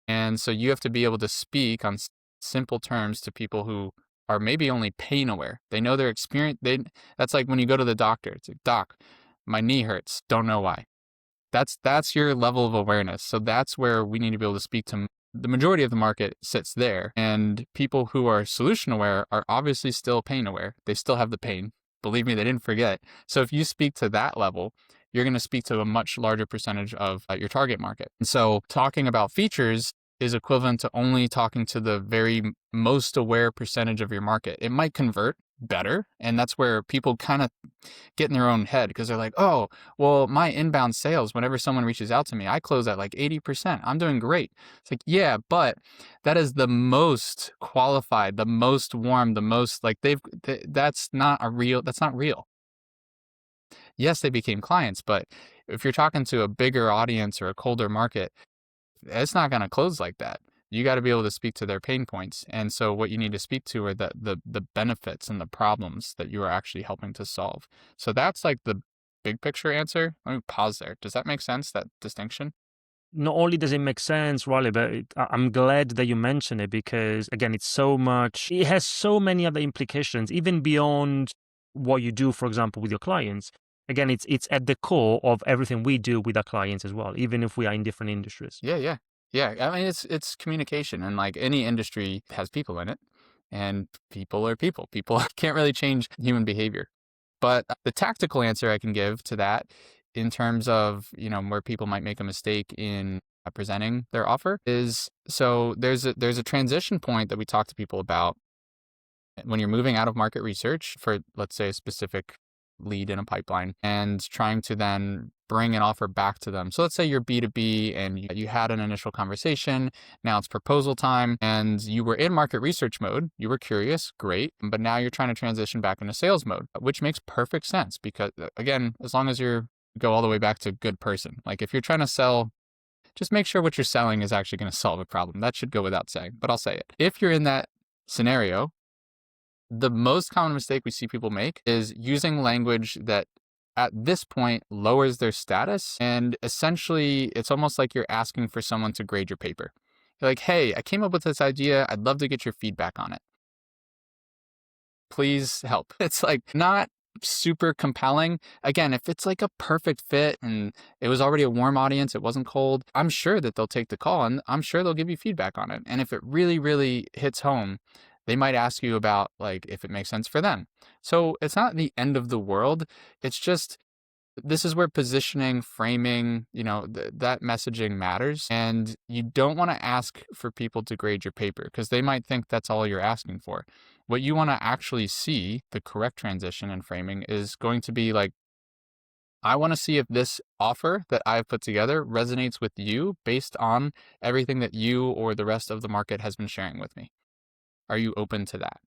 And so you have to be able to speak on simple terms to people who are maybe only pain aware. They know their experience. That's like when you go to the doctor. It's like, doc, my knee hurts. Don't know why. That's your level of awareness. So that's where we need to be able to speak to. The majority of the market sits there, and people who are solution aware are obviously still pain aware. They still have the pain. Believe me, they didn't forget. So if you speak to that level, you're going to speak to a much larger percentage of your target market. And so talking about features is equivalent to only talking to the very most aware percentage of your market. It might convert better, and that's where people kind of get in their own head, because they're like, oh, well, my inbound sales, whenever someone reaches out to me, I close at like 80%. I'm doing great. It's like, yeah, but that is the most qualified, the most warm, the most like that's not real. Yes, they became clients, but if you're talking to a bigger audience or a colder market, it's not going to close like that. You got to be able to speak to their pain points. And so what you need to speak to are the benefits and the problems that you are actually helping to solve. So that's like the big picture answer. Let me pause there. Does that make sense, that distinction? Not only does it make sense, Riley, but I'm glad that you mentioned it, because again, it has so many other implications, even beyond what you do, for example, with your clients. Again, it's at the core of everything we do with our clients as well, even if we are in different industries. Yeah. I mean, it's communication, and like any industry has people in it, and people are people. People can't really change human behavior. But the tactical answer I can give to that, in terms of, where people might make a mistake in presenting their offer, is, so there's a transition point that we talk to people about when you're moving out of market research for, let's say, a specific lead in a pipeline, and trying to then bring an offer back to them. So let's say you're B2B and you had an initial conversation. Now it's proposal time, and you were in market research mode. You were curious, great. But now you're trying to transition back into sales mode, which makes perfect sense, because again, as long as you go all the way back to good person, like if you're trying to sell, just make sure what you're selling is actually going to solve a problem. That should go without saying, but I'll say it. If you're in that scenario, the most common mistake we see people make is using language that at this point lowers their status. And essentially, it's almost like you're asking for someone to grade your paper. You're like, hey, I came up with this idea. I'd love to get your feedback on it. Please help. It's like not super compelling. Again, if it's like a perfect fit and it was already a warm audience, it wasn't cold, I'm sure that they'll take the call, and I'm sure they'll give you feedback on it. And if it really, really hits home, they might ask you about, like, if it makes sense for them. So it's not the end of the world. It's just, this is where positioning, framing, that messaging matters. And you don't want to ask for people to grade your paper, because they might think that's all you're asking for. What you want to actually see, the correct transition and framing, is going to be like, I want to see if this offer that I've put together resonates with you based on everything that you or the rest of the market has been sharing with me. Are you open to that?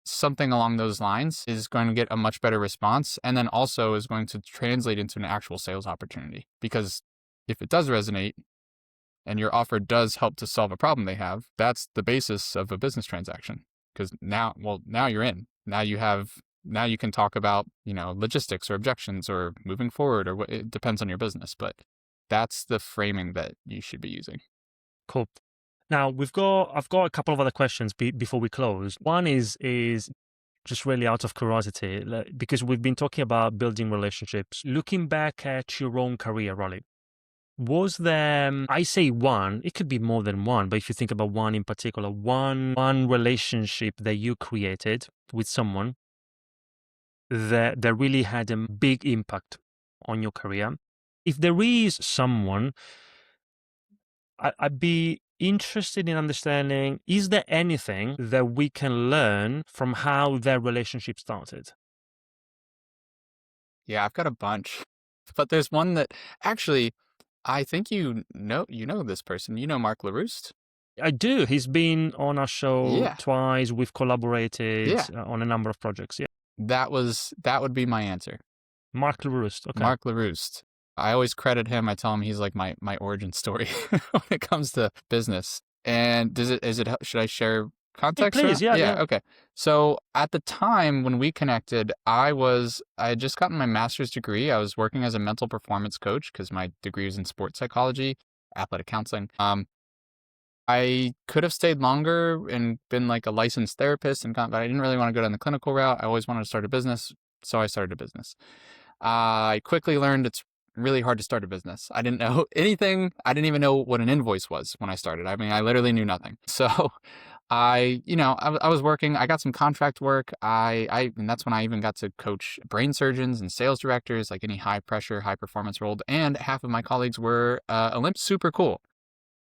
Something along those lines is going to get a much better response, and then also is going to translate into an actual sales opportunity. Because if it does resonate and your offer does help to solve a problem they have, that's the basis of a business transaction. Because now you're in. Now you can talk about, logistics or objections or moving forward, or what, it depends on your business, but that's the framing that you should be using. Cool. Now I've got a couple of other questions before we close. One is just really out of curiosity, because we've been talking about building relationships. Looking back at your own career, Riley, Was there, I say one, it could be more than one, but if you think about one in particular, one relationship that you created with someone that really had a big impact on your career? If there is someone, I'd be interested in understanding, is there anything that we can learn from how their relationship started? Yeah, I've got a bunch, but there's one that actually I think you know this person. You know Mark LaRouste? I do. He's been on our show Yeah, twice. We've collaborated yeah. on a number of projects. Yeah. That would be my answer. Mark LaRouste. Okay. Mark LaRouste. I always credit him. I tell him he's like my origin story when it comes to business. And should I share Hey, context please. around? Yeah, Yeah, yeah. okay. So at the time when we connected, I had just gotten my master's degree. I was working as a mental performance coach because my degree was in sports psychology, athletic counseling. I could have stayed longer and been like a licensed therapist but I didn't really want to go down the clinical route. I always wanted to start a business, so I started a business. I quickly learned it's really hard to start a business. I didn't know anything. I didn't even know what an invoice was when I started. I mean, I literally knew nothing. So I was working. I got some contract work. And that's when I even got to coach brain surgeons and sales directors, like any high pressure, high performance role. And half of my colleagues were Olympics. Super cool.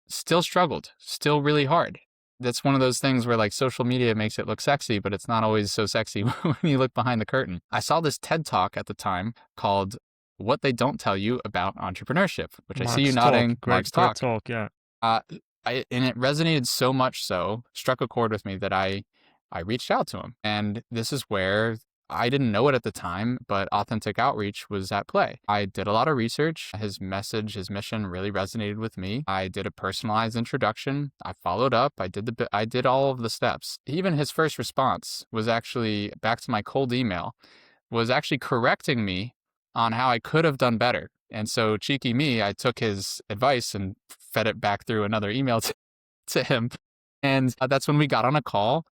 Still struggled. Still really hard. That's one of those things where like social media makes it look sexy, but it's not always so sexy when you look behind the curtain. I saw this TED Talk at the time called What They Don't Tell You About Entrepreneurship, which I see you Mark's talk. nodding. Mark's Great talk. talk. Yeah. Uh, and it resonated so much so, struck a chord with me that I reached out to him. And this is where I didn't know it at the time, but authentic outreach was at play. I did a lot of research. His message, his mission really resonated with me. I did a personalized introduction. I followed up. I did all of the steps. Even his first response was actually back to my cold email, was actually correcting me on how I could have done better. And so cheeky me, I took his advice and fed it back through another email to him. And that's when we got on a call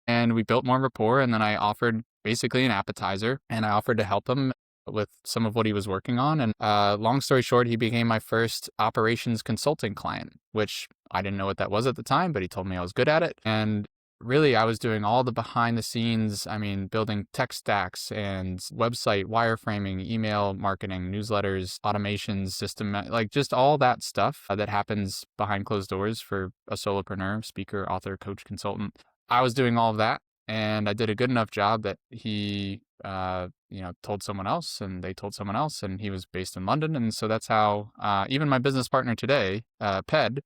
and we built more rapport. And then I offered basically an appetizer and I offered to help him with some of what he was working on. And long story short, he became my first operations consulting client, which I didn't know what that was at the time, but he told me I was good at it. And really, I was doing all the behind the scenes, building tech stacks and website wireframing, email marketing, newsletters, automations, system, like just all that stuff that happens behind closed doors for a solopreneur, speaker, author, coach, consultant. I was doing all of that and I did a good enough job that he, told someone else and they told someone else and he was based in London. And so that's how even my business partner today, Ped,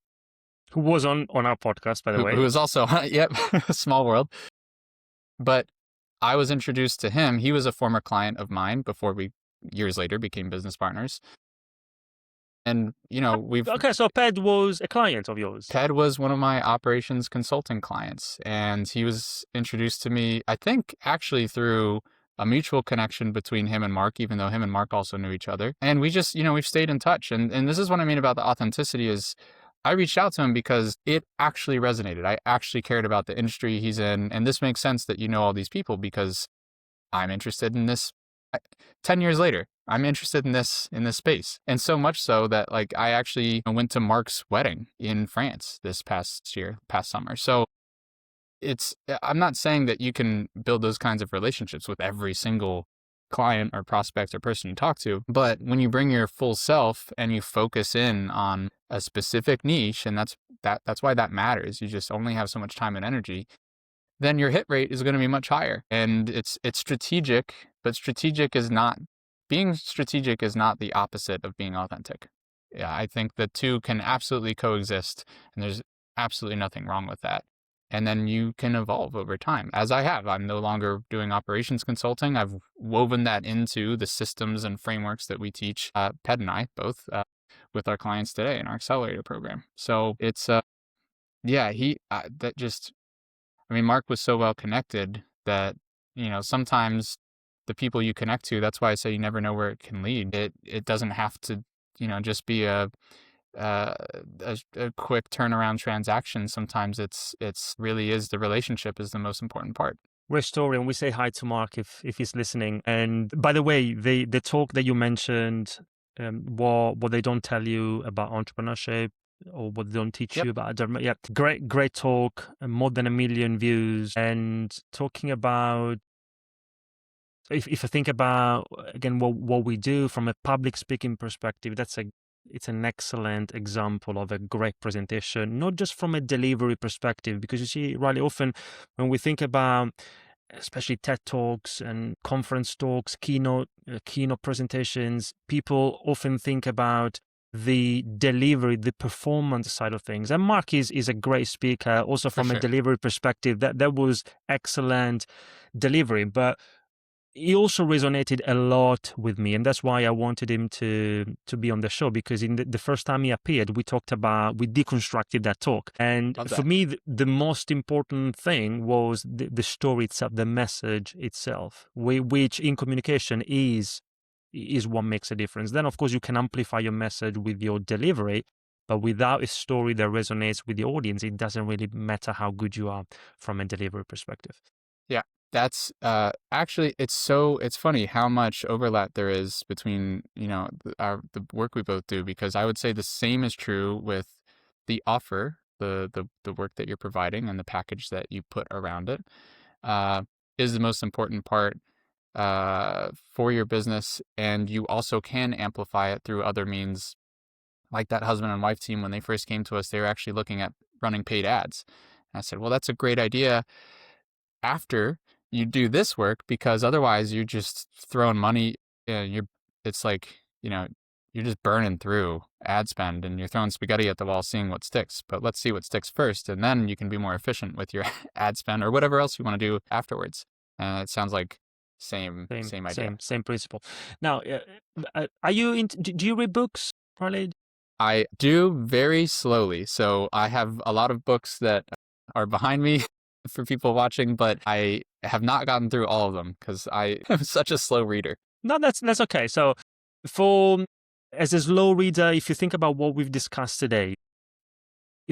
Who was on our podcast, by the way. who is also, yep, small world. But I was introduced to him. He was a former client of mine before we, years later, became business partners. And, Okay, so Ped was a client of yours. Ped was one of my operations consulting clients. And he was introduced to me, I think, actually through a mutual connection between him and Mark, even though him and Mark also knew each other. And we just, we've stayed in touch. And this is what I mean about the authenticity is I reached out to him because it actually resonated. I actually cared about the industry he's in. And this makes sense that you know all these people because I'm interested in this. 10 years later, I'm interested in this space. And so much so that like I actually went to Mark's wedding in France this past summer. So I'm not saying that you can build those kinds of relationships with every single client or prospect or person you talk to. But when you bring your full self and you focus in on a specific niche, and that's why that matters. You just only have so much time and energy. Then your hit rate is going to be much higher. And it's strategic, but being strategic is not the opposite of being authentic. Yeah, I think the two can absolutely coexist, and there's absolutely nothing wrong with that. And then you can evolve over time, as I have. I'm no longer doing operations consulting. I've woven that into the systems and frameworks that we teach, Ped and I, both with our clients today in our accelerator program. So it's, Mark was so well connected that, sometimes the people you connect to, that's why I say you never know where it can lead. It doesn't have to, just be a quick turnaround transaction. Sometimes it's really is the relationship is the most important part. Great story, and we say hi to Mark if he's listening. And by the way, the talk that you mentioned what they don't tell you about entrepreneurship or what they don't teach Yep. you about. Yeah, great talk, more than 1 million views, and talking about. If I think about again what we do from a public speaking perspective, it's an excellent example of a great presentation, not just from a delivery perspective, because you see, Riley, often when we think about especially TED Talks and conference talks, keynote presentations, people often think about the delivery, the performance side of things. And Mark is a great speaker, also For from a sure. delivery perspective. That was excellent delivery, but he also resonated a lot with me, and that's why I wanted him to be on the show, because in the first time he appeared, we deconstructed that talk, and Love for that. me the most important thing was the story itself, the message itself, which in communication is what makes a difference. Then of course you can amplify your message with your delivery, but without a story that resonates with the audience, it doesn't really matter how good you are from a delivery perspective. Yeah. That's actually it's funny how much overlap there is between, the work we both do, because I would say the same is true with the offer, the work that you're providing and the package that you put around it, uh, is the most important part for your business, and you also can amplify it through other means. Like that husband and wife team, when they first came to us, they were actually looking at running paid ads. And I said, well, that's a great idea after you do this work, because otherwise you're just throwing money. It's like, you're just burning through ad spend and you're throwing spaghetti at the wall, seeing what sticks. But let's see what sticks first, and then you can be more efficient with your ad spend or whatever else you want to do afterwards. And it sounds like same idea. Same principle. Now, are you do you read books, Riley? I do, very slowly. So I have a lot of books that are behind me for people watching, but I have not gotten through all of them because I am such a slow reader. No, that's okay. So, for as a slow reader, if you think about what we've discussed today,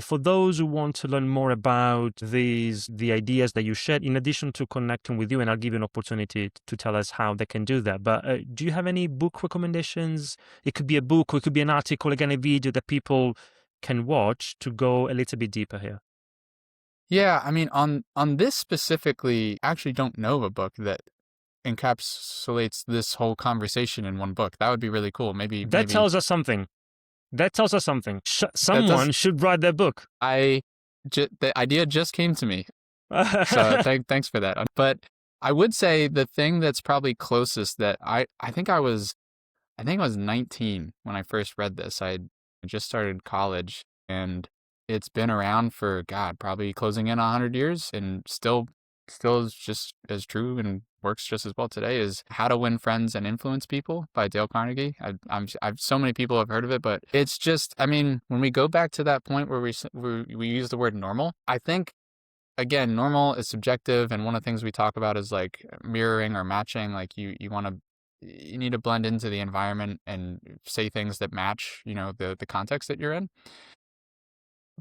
for those who want to learn more about the ideas that you shared, in addition to connecting with you, and I'll give you an opportunity to tell us how they can do that. But do you have any book recommendations? It could be a book, or it could be an article, again, a video that people can watch to go a little bit deeper here. Yeah, I mean, on this specifically, I actually don't know of a book that encapsulates this whole conversation in one book. That would be really cool. That tells us something. That tells us something. Someone should write that book. The idea just came to me. So thanks for that. But I would say the thing that's probably closest, that I think I was 19 when I first read this. I just started college, and it's been around for, God, probably closing in 100 years, and still is just as true and works just as well today, is How to Win Friends and Influence People by Dale Carnegie. I've so many people have heard of it, but it's just, I mean, when we go back to that point where we use the word normal, I think, again, normal is subjective, and one of the things we talk about is like mirroring or matching. Like you need to blend into the environment and say things that match, the context that you're in.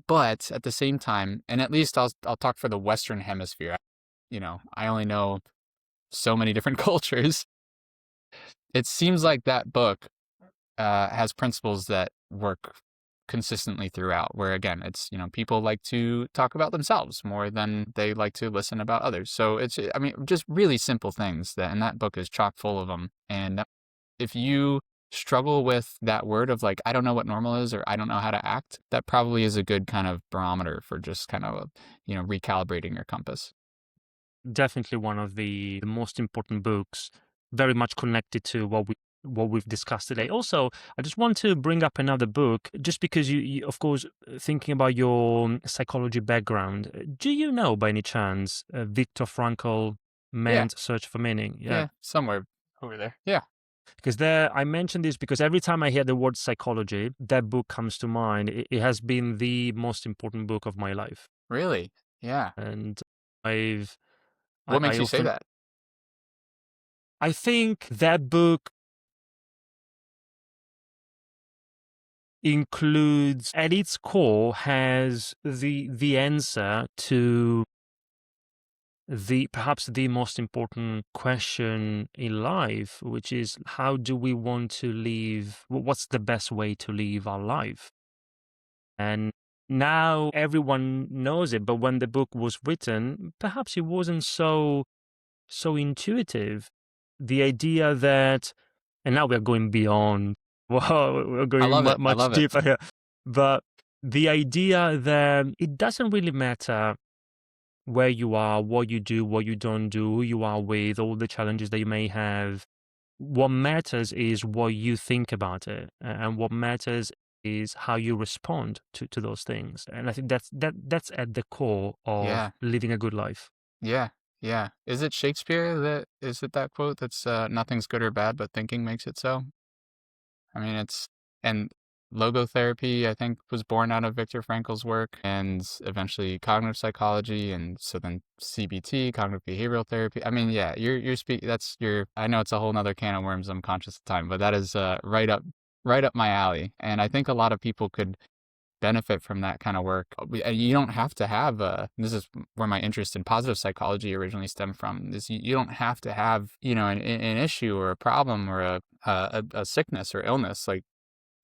But at the same time, and at least I'll talk for the Western Hemisphere, I only know so many different cultures. It seems like that book has principles that work consistently throughout, where again, it's, people like to talk about themselves more than they like to listen about others. So it's, I mean, just really simple things and that book is chock full of them. And if you struggle with that word of like, I don't know what normal is, or I don't know how to act, that probably is a good kind of barometer for just kind of, recalibrating your compass. Definitely one of the most important books, very much connected to what we've discussed today. Also, I just want to bring up another book, just because you of course, thinking about your psychology background. Do you know by any chance Viktor Frankl, Yeah. Man's Search for Meaning? Yeah. Somewhere over there. Yeah. Because I mentioned this because every time I hear the word psychology, that book comes to mind. It has been the most important book of my life, Really? Yeah. and I've What I makes you say often that? I think that book includes, at its core, has the answer to perhaps the most important question in life, which is how do we want to live? What's the best way to live our life? And now everyone knows it, but when the book was written, perhaps it wasn't so intuitive. The idea that, and now we're going beyond, wow, we're I going love it. I much love it. deeper here. But the idea that it doesn't really matter where you are, what you do, what you don't do, who you are with, all the challenges that you may have. What matters is what you think about it, and what matters is how you respond to those things. And I think that's at the core of Yeah. living a good life. Yeah. Yeah. Is it Shakespeare is it that quote that's nothing's good or bad, but thinking makes it so? I mean, and logotherapy, I think, was born out of Viktor Frankl's work and eventually cognitive psychology. And so then CBT, cognitive behavioral therapy. I mean, yeah, I know it's a whole nother can of worms. I'm conscious of time, but that is right up my alley. And I think a lot of people could benefit from that kind of work. You don't have to have this is where my interest in positive psychology originally stemmed from. This you don't have to have, an issue or a problem or a sickness or illness like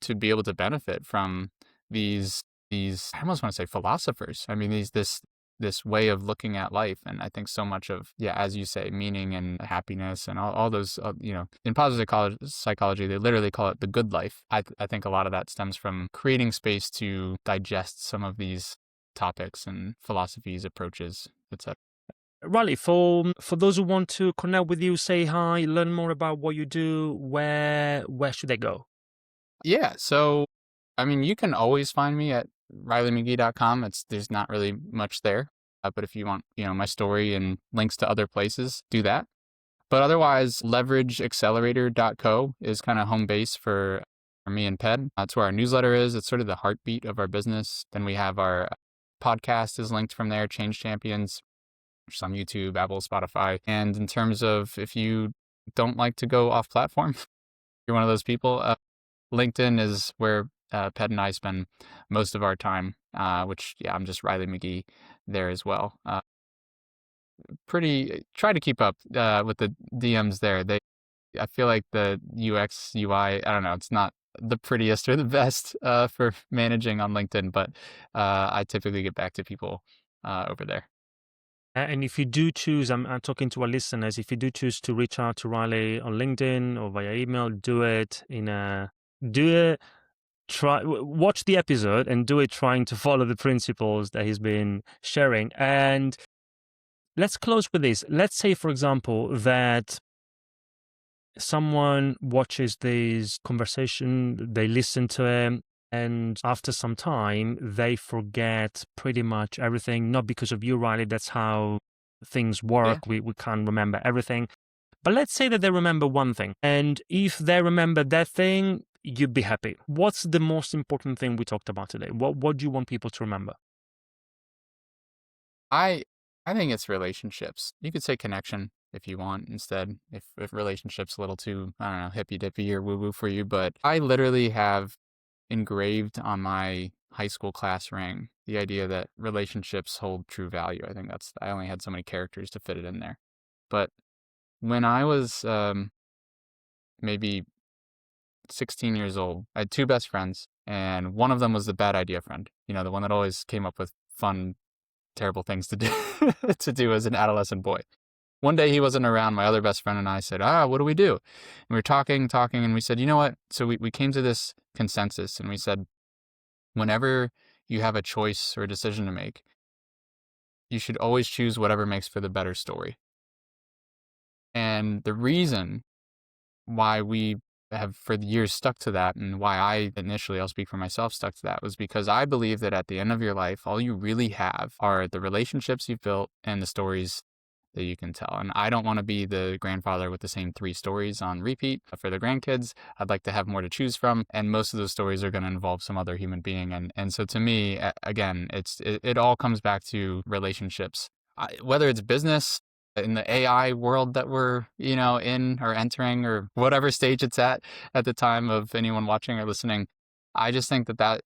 to be able to benefit from these I almost want to say philosophers. I mean this way of looking at life. And I think so much of, yeah, as you say, meaning and happiness and all those, in positive psychology, they literally call it the good life. I think a lot of that stems from creating space to digest some of these topics and philosophies, approaches, etc. Riley, for those who want to connect with you, say hi, learn more about what you do, where should they go? Yeah. So, I mean, you can always find me at RileyMcGhee.com. There's not really much there. But if you want, my story and links to other places, do that. But otherwise, leverageaccelerator.co is kind of home base for me and Ped. That's where our newsletter is. It's sort of the heartbeat of our business. Then we have our podcast is linked from there, Change Champions, which is on YouTube, Apple, Spotify. And in terms of if you don't like to go off platform, you're one of those people, LinkedIn is where Ped and I spend most of our time, which, yeah, I'm just Riley McGhee there as well. Try to keep up with the DMs there. I feel like the UX, UI, I don't know, it's not the prettiest or the best for managing on LinkedIn, but I typically get back to people over there. And if you do choose, I'm talking to our listeners, if you do choose to reach out to Riley on LinkedIn or via email, do it watch the episode and do it trying to follow the principles that he's been sharing. And let's close with this. Let's say, for example, that someone watches this conversation, they listen to it, and after some time, they forget pretty much everything. Not because of you, Riley. That's how things work. Yeah. We can't remember everything. But let's say that they remember one thing. And if they remember that thing, you'd be happy. What's the most important thing we talked about today? What do you want people to remember? I think it's relationships. You could say connection if you want instead, if relationship's a little too, I don't know, hippy dippy or woo woo for you. But I literally have engraved on my high school class ring the idea that relationships hold true value. I think I only had so many characters to fit it in there. But when I was maybe 16 years old, I had two best friends, and one of them was the bad idea friend, the one that always came up with fun, terrible things to do to do as an adolescent boy. One day he wasn't around. My other best friend and I said, what do we do? And we were talking, and we said, you know what? So we came to this consensus, and we said, whenever you have a choice or a decision to make, you should always choose whatever makes for the better story. And the reason why we have for years stuck to that, and why I initially, I'll speak for myself, stuck to that, was because I believe that at the end of your life, all you really have are the relationships you've built and the stories that you can tell. And I don't want to be the grandfather with the same 3 stories on repeat for the grandkids. I'd like to have more to choose from, and most of those stories are going to involve some other human being. And so to me, again, it all comes back to relationships. Whether it's business, in the AI world that we're, in or entering, or whatever stage it's at the time of anyone watching or listening, I just think that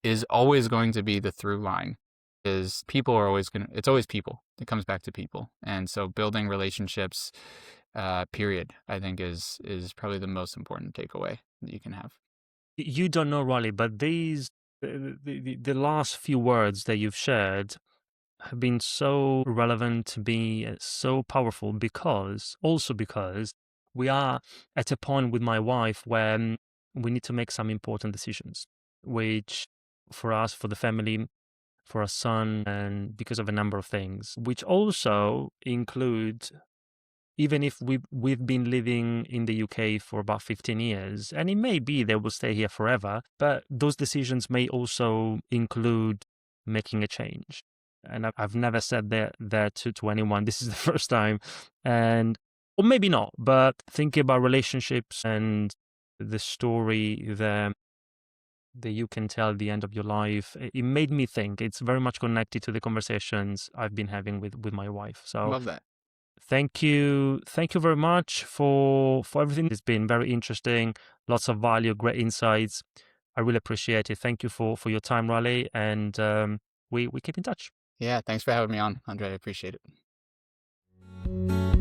is always going to be the through line. is people are always it's always people. It comes back to people. And so building relationships, period, I think is probably the most important takeaway that you can have. You don't know, Riley, but the last few words that you've shared have been so relevant to me, so powerful, because we are at a point with my wife when we need to make some important decisions, which for us, for the family, for our son, and because of a number of things, which also include, even if we've been living in the UK for about 15 years, and it may be that we'll stay here forever, but those decisions may also include making a change. And I've never said that to anyone. This is the first time, and or maybe not. But thinking about relationships and the story that you can tell at the end of your life, it made me think. It's very much connected to the conversations I've been having with my wife. So Love that. thank you very much for everything. It's been very interesting, lots of value, great insights. I really appreciate it. Thank you for your time, Riley, and we keep in touch. Yeah, thanks for having me on, Andre. I appreciate it.